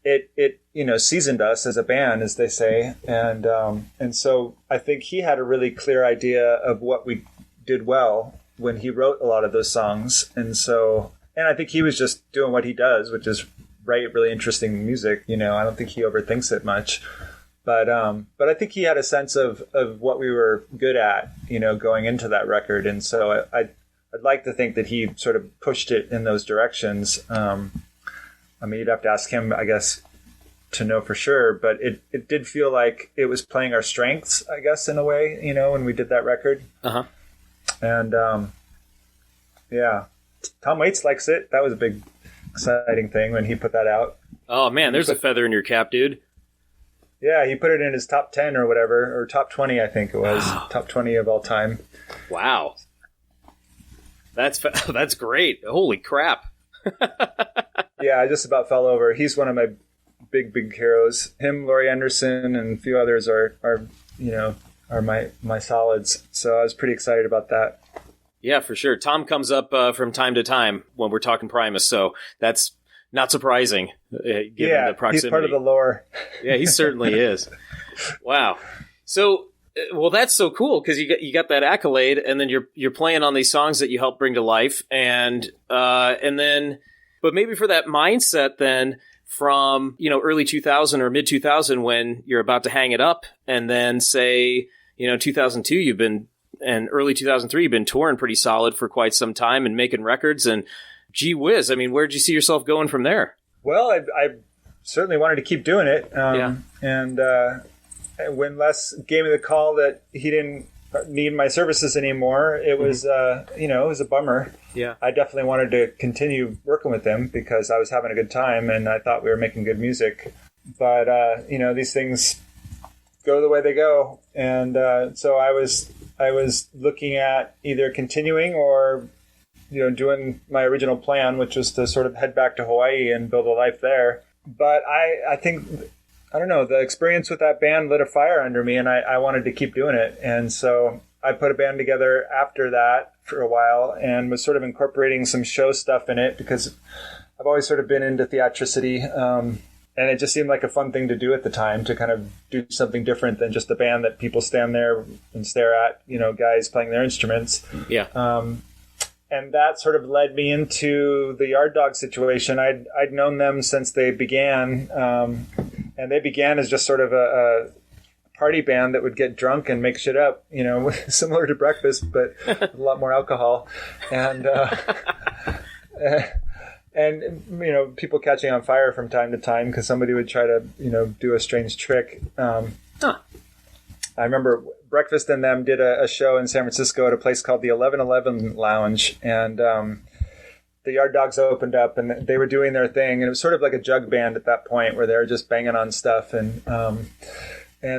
it seasoned us as a band, as they say. And so I think he had a really clear idea of what we did well when he wrote a lot of those songs. And I think he was just doing what he does, which is write really interesting music. I don't think he overthinks it much. But I think he had a sense of what we were good at, going into that record. And so I'd like to think that he sort of pushed it in those directions. You'd have to ask him, I guess, to know for sure. But it did feel like it was playing our strengths, I guess, in a way, when we did that record. Uh-huh. And, yeah. Tom Waits likes it. That was a big, exciting thing when he put that out. Oh, man, there's a feather in your cap, dude. Yeah, he put it in his top 10 or whatever, or top 20, I think it was. Wow. Top 20 of all time. Wow. That's great. Holy crap. Yeah, I just about fell over. He's one of my big heroes. Him, Laurie Anderson, and a few others are my solids. So I was pretty excited about that. Yeah, for sure. Tom comes up from time to time when we're talking Primus, so that's not surprising, given the proximity. He's part of the lore. Yeah, he certainly is. Wow. So, well, that's so cool because you got that accolade, and then you're playing on these songs that you helped bring to life, and then, but maybe for that mindset then from early 2000 or mid 2000 when you're about to hang it up, and then say 2002 and early 2003 you've been touring pretty solid for quite some time and making records, and gee whiz, where'd you see yourself going from there? Well, I certainly wanted to keep doing it. Yeah. And when Les gave me the call that he didn't need my services anymore, it was, it was a bummer. Yeah. I definitely wanted to continue working with him because I was having a good time and I thought we were making good music. But, these things go the way they go. And so I was looking at either continuing or doing my original plan, which was to sort of head back to Hawaii and build a life there. But I think, I don't know, the experience with that band lit a fire under me and I wanted to keep doing it. And so I put a band together after that for a while and was sort of incorporating some show stuff in it because I've always sort of been into theatricity. And it just seemed like a fun thing to do at the time, to kind of do something different than just a band that people stand there and stare at, guys playing their instruments. Yeah. And that sort of led me into the Yard Dog situation. I'd known them since they began, and they began as just sort of a party band that would get drunk and make shit up, similar to Breakfast, but a lot more alcohol. And people catching on fire from time to time because somebody would try to, do a strange trick. I remember Breakfast and them did a show in San Francisco at a place called the 1111 Lounge, and the Yard Dogs opened up and they were doing their thing, and it was sort of like a jug band at that point where they were just banging on stuff, and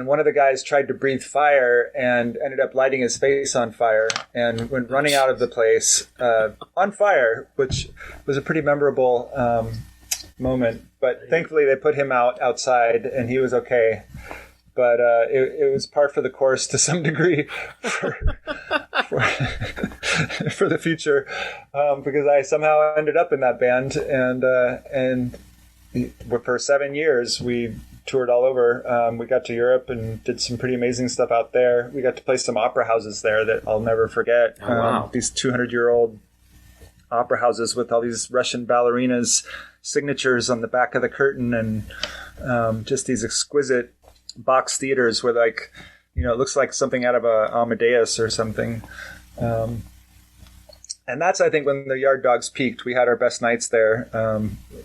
one of the guys tried to breathe fire and ended up lighting his face on fire and went running out of the place on fire, which was a pretty memorable moment. But thankfully, they put him outside, and he was okay. But it was par for the course to some degree for the future, because I somehow ended up in that band, and for 7 years we toured all over. We got to Europe and did some pretty amazing stuff out there. We got to play some opera houses there that I'll never forget. Oh, wow. These 200-year-old opera houses with all these Russian ballerinas' signatures on the back of the curtain, and just these exquisite box theaters where, like, it looks like something out of a Amadeus or something. And that's, I think, when the Yard Dogs peaked. We had our best nights there.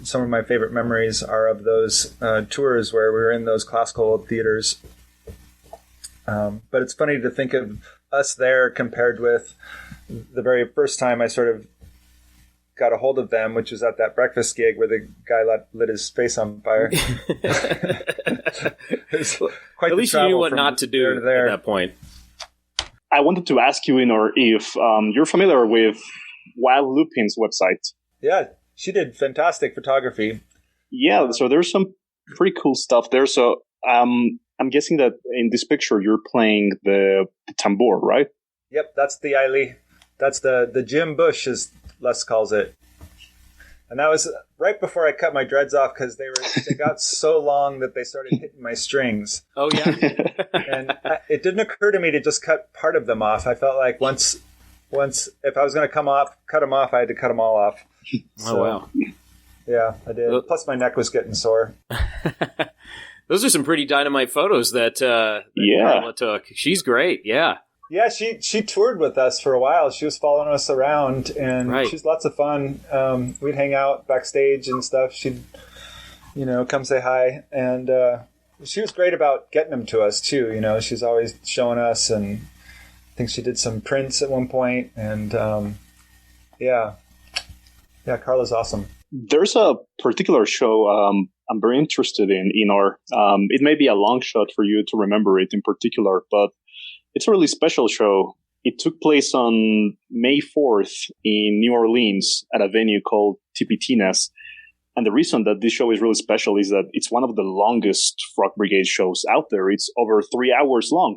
Some of my favorite memories are of those tours where we were in those classical theaters. But it's funny to think of us there compared with the very first time I sort of got a hold of them, which was at that breakfast gig where the guy lit his face on fire. At least you knew what not to do at that point. I wanted to ask you, Eenor, if you're familiar with Wild Lupin's website. Yeah, she did fantastic photography. Yeah, so there's some pretty cool stuff there. So I'm guessing that in this picture you're playing the tambour, right? Yep, that's the Ailey. That's the Jim Bush, as Les calls it. And that was right before I cut my dreads off because they got so long that they started hitting my strings. Oh, yeah. And it didn't occur to me to just cut part of them off. I felt like once if I was going to cut them off, I had to cut them all off. So, oh, wow. Yeah, I did. Plus my neck was getting sore. Those are some pretty dynamite photos that Carla took. She's great, yeah. Yeah, she toured with us for a while. She was following us around, and she's lots of fun. We'd hang out backstage and stuff. She'd, come say hi. And she was great about getting them to us, too. She's always showing us, and I think she did some prints at one point. And, yeah, Carla's awesome. There's a particular show I'm very interested in, Eenor. It may be a long shot for you to remember it in particular, but it's a really special show. It took place on May 4th in New Orleans at a venue called Tipitina's. And the reason that this show is really special is that it's one of the longest Frog Brigade shows out there. It's over 3 hours long.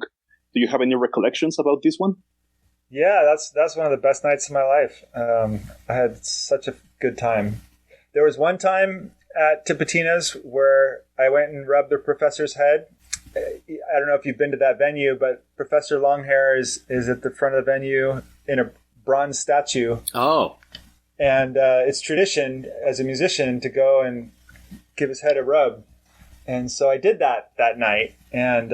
Do you have any recollections about this one? Yeah, that's one of the best nights of my life. I had such a good time. There was one time at Tipitina's where I went and rubbed the professor's head. I don't know if you've been to that venue, but Professor Longhair is at the front of the venue in a bronze statue. Oh. And it's tradition as a musician to go and give his head a rub. And so I did that night and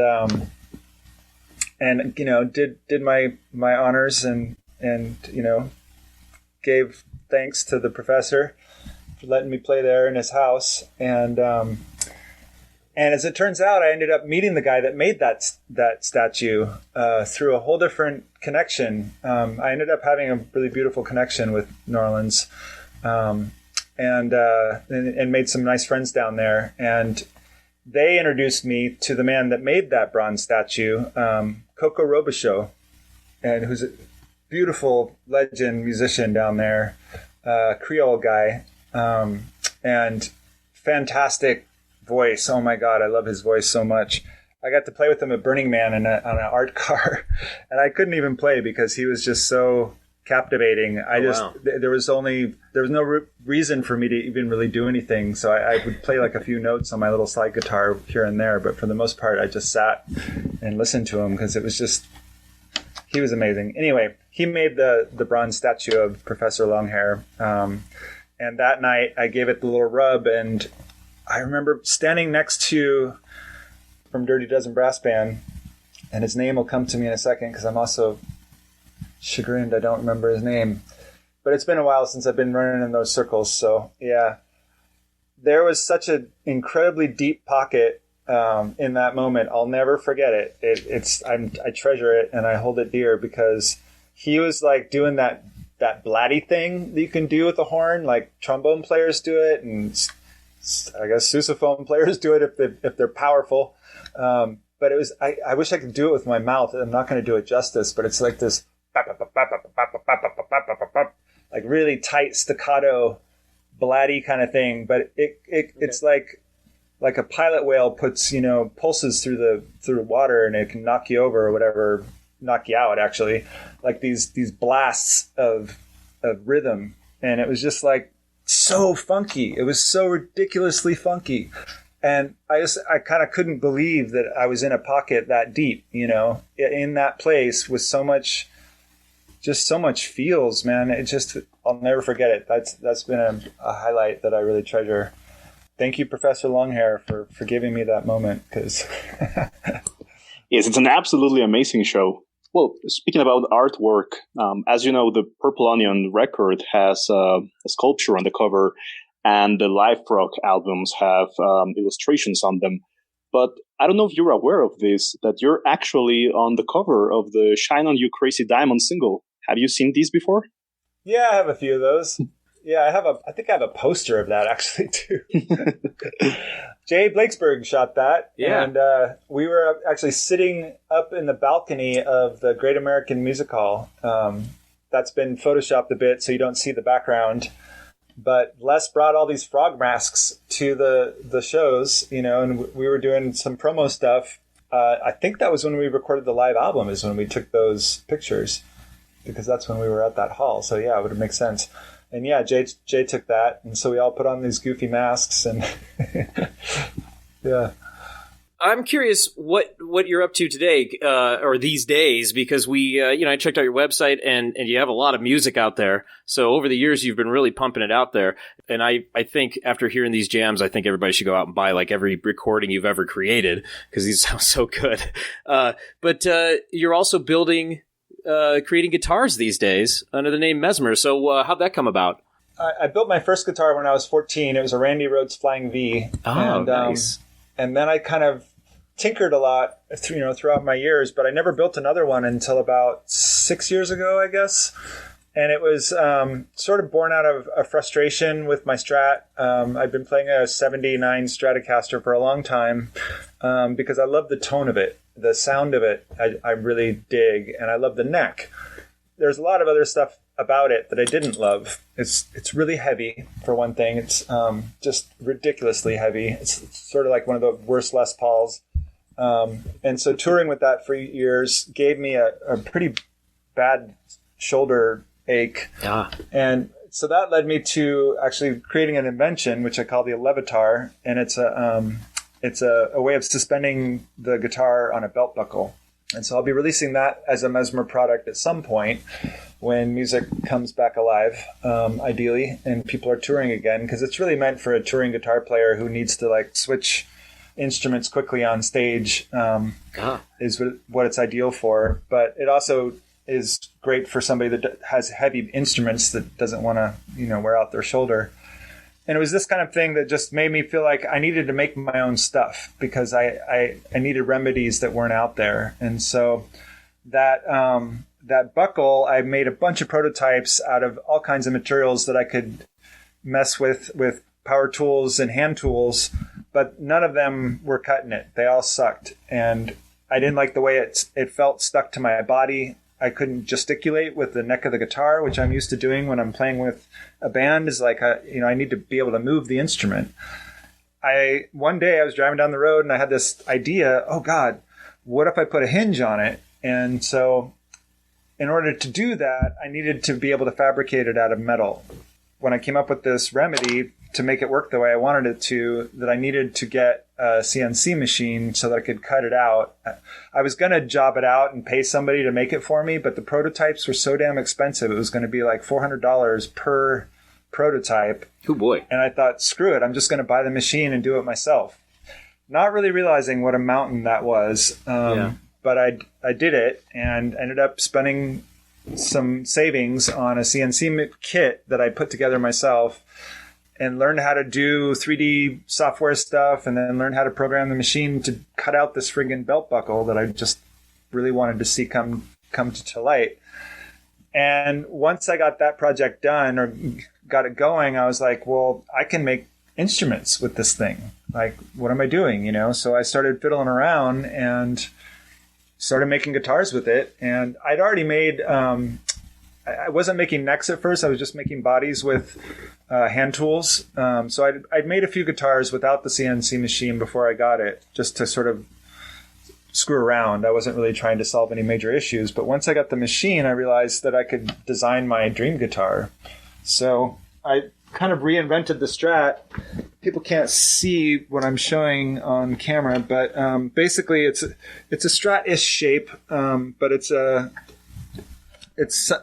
did my honors and gave thanks to the professor for letting me play there in his house. And as it turns out, I ended up meeting the guy that made that statue through a whole different connection. I ended up having a really beautiful connection with New Orleans, and made some nice friends down there. And they introduced me to the man that made that bronze statue, Coco Robichaud, and who's a beautiful legend musician down there, Creole guy, and fantastic voice. Oh my God, I love his voice so much. I got to play with him at Burning Man on an art car, and I couldn't even play because he was just so captivating. There was no reason for me to even really do anything. So I would play like a few notes on my little slide guitar here and there, but for the most part, I just sat and listened to him because he was amazing. Anyway, he made the bronze statue of Professor Longhair, and that night I gave it the little rub, and I remember standing next to, from Dirty Dozen Brass Band, and his name will come to me in a second because I'm also chagrined I don't remember his name. But it's been a while since I've been running in those circles, so yeah. There was such an incredibly deep pocket in that moment. I'll never forget it. I treasure it and I hold it dear because he was like doing that blatty thing that you can do with a horn, like trombone players do it, and I guess sousaphone players do it if they're powerful. But it was I wish I could do it with my mouth. I'm not going to do it justice, but it's like this like really tight staccato blatty kind of thing, but it's like a pilot whale puts, pulses through the water and it can knock you over or whatever, knock you out actually, like these blasts of rhythm. And it was just like so funky. It was so ridiculously funky. And I kind of couldn't believe that I was in a pocket that deep, in that place with so much feels, man. I'll never forget it. That's been a highlight that I really treasure. Thank you, Professor Longhair, for giving me that moment. Because yes, it's an absolutely amazing show. Well, speaking about artwork, as you know, the Purple Onion record has a sculpture on the cover, and the Live Frog albums have illustrations on them. But I don't know if you're aware of this, that you're actually on the cover of the Shine On You Crazy Diamond single. Have you seen these before? Yeah, I have a few of those. Yeah, I think I have a poster of that actually too. Jay Blakesberg shot that. Yeah. And we were actually sitting up in the balcony of the Great American Music Hall. That's been photoshopped a bit so you don't see the background. But Les brought all these frog masks to the shows, and we were doing some promo stuff. I think that was when we recorded the live album is when we took those pictures, because that's when we were at that hall. So yeah, it would make sense. And yeah, Jay took that, and so we all put on these goofy masks, and yeah. I'm curious what you're up to today, or these days, because we, I checked out your website and you have a lot of music out there. So over the years, you've been really pumping it out there. And I think after hearing these jams, I think everybody should go out and buy like every recording you've ever created, because these sound so good. But you're also creating guitars these days under the name Mesmer. So how'd that come about? I built my first guitar when I was 14. It was a Randy Rhoads Flying V. Oh, nice. And then I kind of tinkered a lot, throughout my years, but I never built another one until about 6 years ago, I guess. And it was sort of born out of a frustration with my Strat. I've been playing a 79 Stratocaster for a long time because I love the tone of it. The sound of it, I really dig, and I love the neck. There's a lot of other stuff about it that I didn't love. It's really heavy, for one thing. It's just ridiculously heavy. It's sort of like one of the worst Les Pauls. And so touring with that for years gave me a pretty bad shoulder ache. Yeah. And so that led me to actually creating an invention, which I call the Levitar, and it's a way of suspending the guitar on a belt buckle. And so I'll be releasing that as a Mesmer product at some point when music comes back alive, ideally, and people are touring again, because it's really meant for a touring guitar player who needs to like switch instruments quickly on stage, is what it's ideal for. But it also is great for somebody that has heavy instruments that doesn't want to, wear out their shoulder. And it was this kind of thing that just made me feel like I needed to make my own stuff because I needed remedies that weren't out there. And so that buckle, I made a bunch of prototypes out of all kinds of materials that I could mess with power tools and hand tools, but none of them were cutting it. They all sucked. And I didn't like the way it felt stuck to my body. I couldn't gesticulate with the neck of the guitar, which I'm used to doing when I'm playing with a band, is like, I need to be able to move the instrument. One day I was driving down the road and I had this idea, oh God, what if I put a hinge on it? And so in order to do that, I needed to be able to fabricate it out of metal. When I came up with this remedy to make it work the way I wanted it to, that I needed to get a CNC machine so that I could cut it out. I was going to job it out and pay somebody to make it for me, but the prototypes were so damn expensive. It was going to be like $400 per prototype. Oh boy. And I thought, screw it. I'm just going to buy the machine and do it myself. Not really realizing what a mountain that was. But I did it and ended up spending some savings on a CNC kit that I put together myself, and learned how to do 3D software stuff, and then learned how to program the machine to cut out this friggin' belt buckle that I just really wanted to see come to light. And once I got that project done or got it going, I was like, well, I can make instruments with this thing. Like, what am I doing? So I started fiddling around and started making guitars with it. And I'd already made, I wasn't making necks at first. I was just making bodies with hand tools. So I'd made a few guitars without the CNC machine before I got it, just to sort of screw around. I wasn't really trying to solve any major issues. But once I got the machine, I realized that I could design my dream guitar. So I kind of reinvented the Strat. People can't see what I'm showing on camera, but basically it's a Strat-ish shape, but it's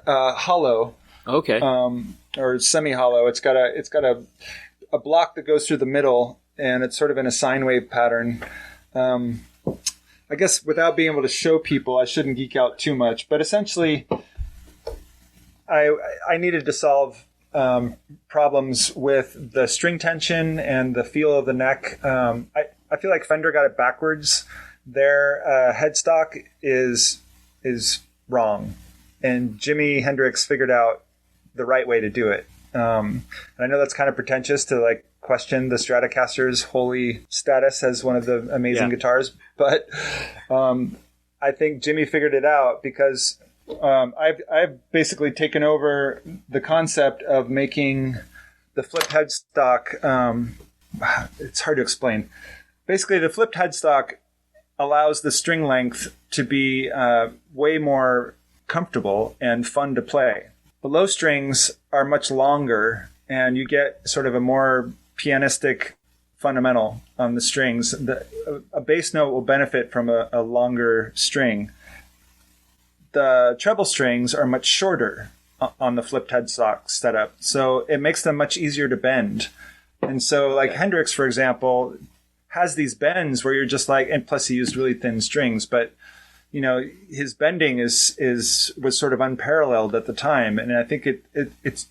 hollow. Okay. Or semi-hollow. It's got a block that goes through the middle, and it's sort of in a sine wave pattern. I guess without being able to show people, I shouldn't geek out too much. But essentially, I needed to solve problems with the string tension and the feel of the neck. I feel like Fender got it backwards. Their headstock is wrong, and Jimi Hendrix figured out the right way to do it. And I know that's kind of pretentious to like question the Stratocaster's holy status as one of the amazing guitars, but I think Jimmy figured it out because I've basically taken over the concept of making the flipped headstock. It's hard to explain. Basically, the flipped headstock allows the string length to be way more comfortable and fun to play. The low strings are much longer, and you get sort of a more pianistic fundamental on the strings. A bass note will benefit from a longer string. The treble strings are much shorter on the flipped headstock setup, so it makes them much easier to bend. And so, like Hendrix, for example, has these bends where you're just like, and plus he used really thin strings, but you know, his bending was sort of unparalleled at the time, and I think it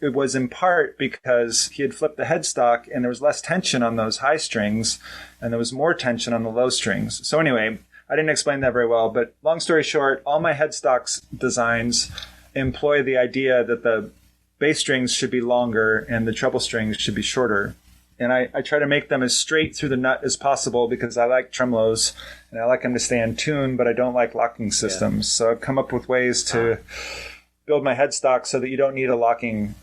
was in part because he had flipped the headstock, and there was less tension on those high strings, and there was more tension on the low strings. So anyway, I didn't explain that very well, but long story short, all my headstocks designs employ the idea that the bass strings should be longer and the treble strings should be shorter. And I try to make them as straight through the nut as possible because I like tremolos and I like them to stay in tune, but I don't like locking systems. So I've come up with ways to build my headstock so that you don't need a locking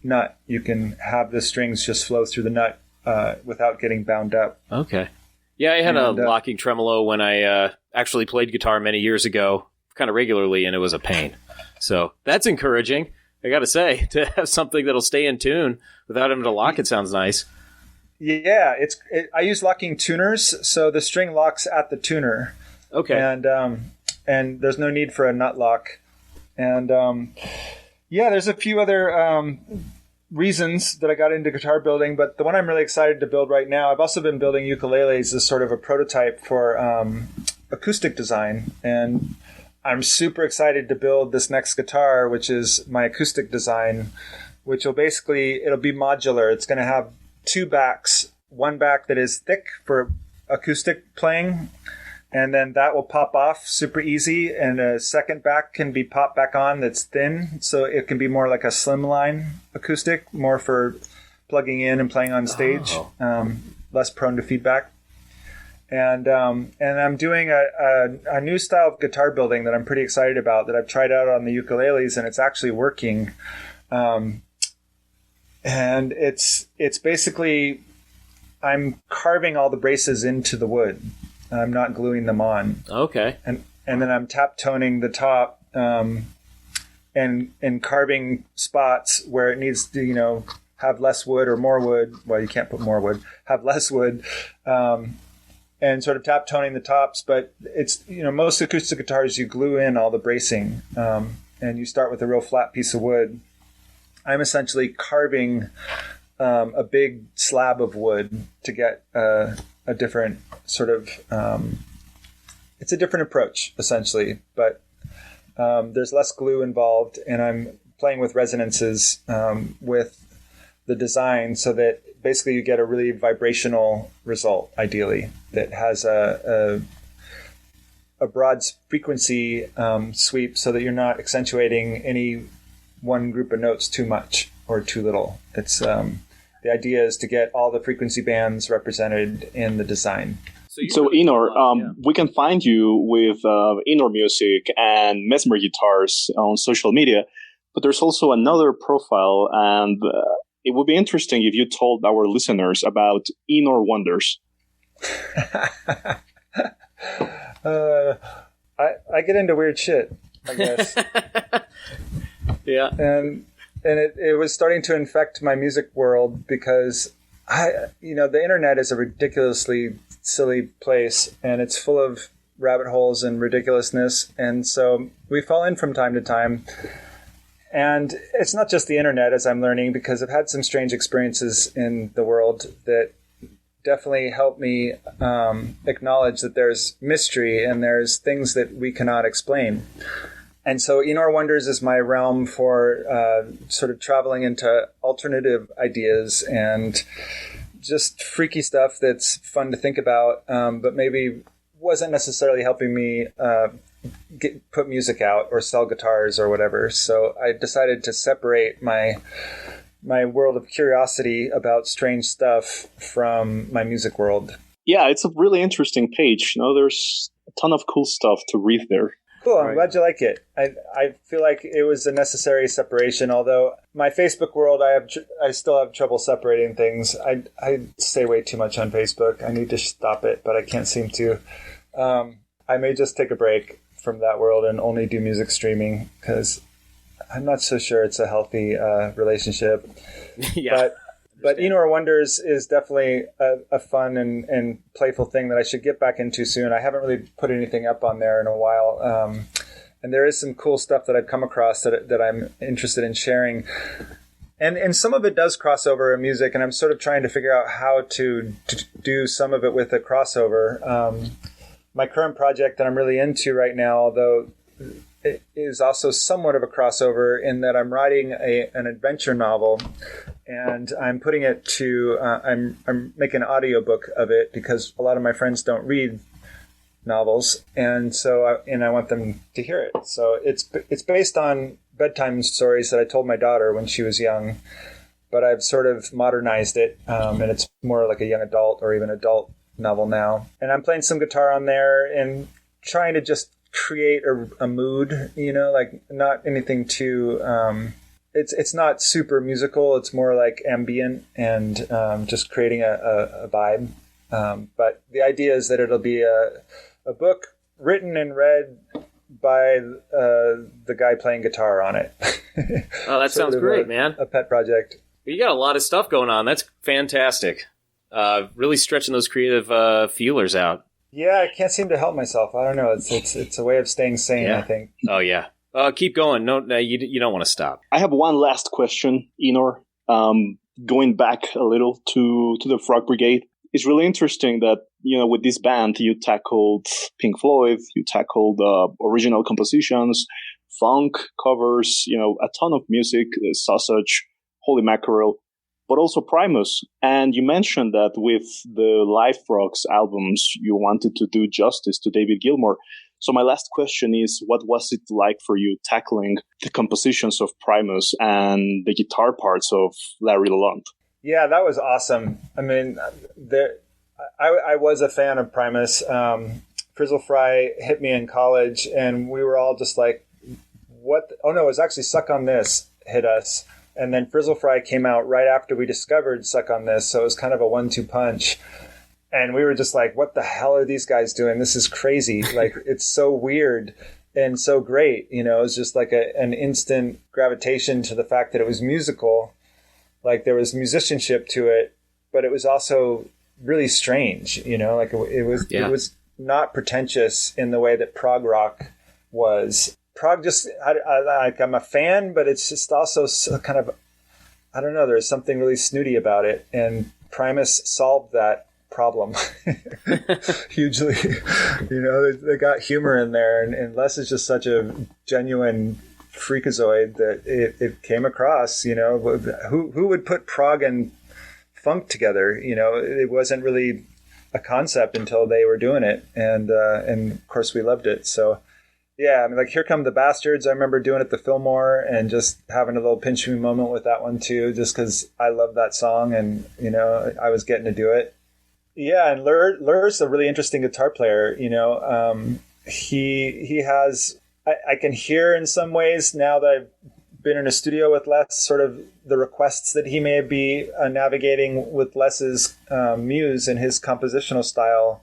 nut. You can have the strings just flow through the nut without getting bound up. Okay. Yeah, I had a locking tremolo when I actually played guitar many years ago, kind of regularly, and it was a pain. So that's encouraging. I got to say, to have something that'll stay in tune without having to lock it sounds nice. Yeah, I use locking tuners, so the string locks at the tuner. Okay. And there's no need for a nut lock. And there's a few other reasons that I got into guitar building, but the one I'm really excited to build right now, I've also been building ukuleles as sort of a prototype for acoustic design, and I'm super excited to build this next guitar, which is my acoustic design, which it'll be modular. It's going to have two backs, one back that is thick for acoustic playing, and then that will pop off super easy, and a second back can be popped back on that's thin, so it can be more like a slimline acoustic, more for plugging in and playing on stage, less prone to feedback. And I'm doing a new style of guitar building that I'm pretty excited about that I've tried out on the ukuleles, and it's actually working. And it's basically I'm carving all the braces into the wood. I'm not gluing them on. Okay. And then I'm tap toning the top and carving spots where it needs to, have less wood or more wood. Well, you can't put more wood. Have less wood. And sort of tap toning the tops, but it's most acoustic guitars you glue in all the bracing, and you start with a real flat piece of wood. I'm essentially carving a big slab of wood to get a different sort of. It's a different approach essentially, but there's less glue involved, and I'm playing with resonances with the design so that basically you get a really vibrational result, ideally, that has a broad frequency sweep so that you're not accentuating any one group of notes too much or too little. It's the idea is to get all the frequency bands represented in the design. So Eenor, we can find you with Eenor music and Mesmer guitars on social media, but there's also another profile, and it would be interesting if you told our listeners about Eenor Wonders. I get into weird shit, I guess. Yeah. And it was starting to infect my music world because the internet is a ridiculously silly place, and it's full of rabbit holes and ridiculousness. And so we fall in from time to time. And it's not just the internet, as I'm learning, because I've had some strange experiences in the world that definitely help me acknowledge that there's mystery and there's things that we cannot explain. And so Eenor Wonders is my realm for sort of traveling into alternative ideas and just freaky stuff that's fun to think about, but maybe wasn't necessarily helping me put music out or sell guitars or whatever. So I decided to separate my world of curiosity about strange stuff from my music world. Yeah, it's a really interesting page. There's a ton of cool stuff to read there. Cool, I'm glad you like it. I feel like it was a necessary separation, although my Facebook world, I still have trouble separating things. I say way too much on Facebook. I need to stop it, but I can't seem to. I may just take a break from that world and only do music streaming, because I'm not so sure it's a healthy relationship. Yeah. But Eenor Wonders is definitely a fun and playful thing that I should get back into soon. I haven't really put anything up on there in a while. And there is some cool stuff that I've come across that I'm interested in sharing. And some of it does cross over in music, and I'm sort of trying to figure out how to do some of it with a crossover. My current project that I'm really into right now, although it is also somewhat of a crossover in that I'm writing an adventure novel, and I'm putting it to I'm making an audiobook of it because a lot of my friends don't read novels, and so I want them to hear it. So it's based on bedtime stories that I told my daughter when she was young, but I've sort of modernized it, and it's more like a young adult or even adult novel now. And I'm playing some guitar on there and trying to just create a mood, like not anything too it's not super musical. It's more like ambient and just creating a vibe, but the idea is that it'll be a book written and read by the guy playing guitar on it. Oh, that sounds great, man. A pet project. You got a lot of stuff going on. That's fantastic. Really stretching those creative feelers out. Yeah, I can't seem to help myself. I don't know. It's a way of staying sane, Yeah. I think. Oh, yeah. Keep going. No, you don't want to stop. I have one last question, Eenor. Going back a little to the Frog Brigade, it's really interesting that, with this band, you tackled Pink Floyd, you tackled original compositions, funk covers, a ton of music, Sausage, Holy Mackerel, but also Primus. And you mentioned that with the Live Frogs albums, you wanted to do justice to David Gilmour. So my last question is, what was it like for you tackling the compositions of Primus and the guitar parts of Larry Lalonde? Yeah, that was awesome. I mean, I was a fan of Primus. Frizzle Fry hit me in college, and we were all just like, what? Oh, no, it was actually Suck on This hit us. And then Frizzle Fry came out right after we discovered Suck on This, so it was kind of a 1-2 punch. And we were just like, what the hell are these guys doing? This is crazy. Like, it's so weird and so great. It was just like an instant gravitation to the fact that it was musical. Like, there was musicianship to it, but it was also really strange, like it was not pretentious in the way that prog rock was. Prog just, I'm a fan, but it's just also kind of, I don't know, there's something really snooty about it. And Primus solved that problem hugely. They got humor in there, and Les is just such a genuine freakazoid that it came across. Who would put prog and funk together? It wasn't really a concept until they were doing it, and of course we loved it. So yeah, I mean, like Here Come the Bastards, I remember doing it at the Fillmore and just having a little pinch me moment with that one too, just because I love that song and I was getting to do it. Yeah, and Lur's a really interesting guitar player. He has, I can hear in some ways now that I've been in a studio with Les, sort of the requests that he may be navigating with Les's muse and his compositional style.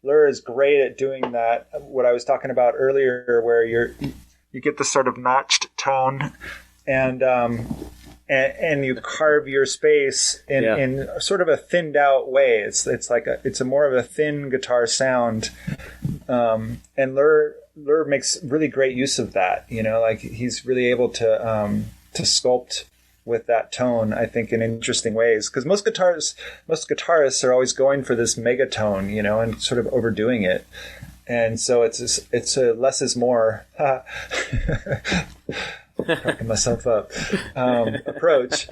Lur is great at doing that. What I was talking about earlier, where you get this sort of notched tone, and you carve your space in sort of a thinned out way. It's a more of a thin guitar sound, and Lur makes really great use of that. Like he's really able to sculpt with that tone, I think, in interesting ways. Because most guitarists are always going for this megatone, and sort of overdoing it. And so it's a less is more. Cracking myself up approach,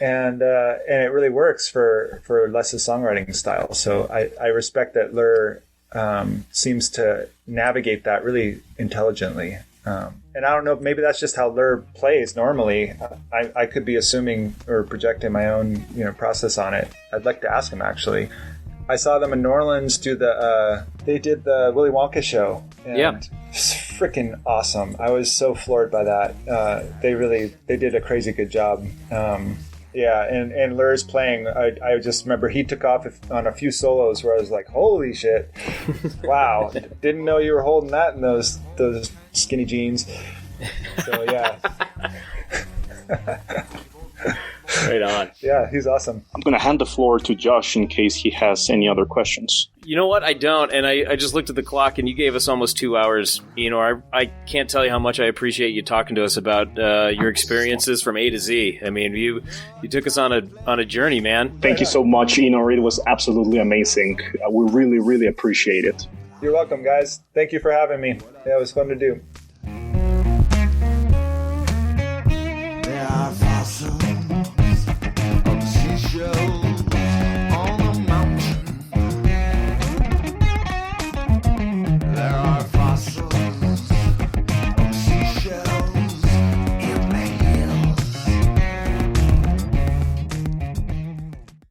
and it really works for Les's songwriting style. So I respect that Lur seems to navigate that really intelligently. And I don't know, maybe that's just how Lur plays normally. I could be assuming or projecting my own process on it. I'd like to ask him, actually. I saw them in New Orleans they did the Willy Wonka show. And it's freaking awesome. I was so floored by that. They did a crazy good job. And Lur's playing. I just remember he took off on a few solos where I was like, holy shit. Wow. Didn't know you were holding that in those skinny jeans. So yeah. Right on. Yeah, he's awesome. I'm going to hand the floor to Josh in case he has any other questions. You know what? I don't. And I just looked at the clock, and you gave us almost 2 hours. I can't tell you how much I appreciate you talking to us about your experiences from A to Z. I mean, you took us on a journey, man. Thank you so much, Eenor. It was absolutely amazing. We really, really appreciate it. You're welcome, guys. Thank you for having me. Yeah, it was fun to do. There are fossils of seashells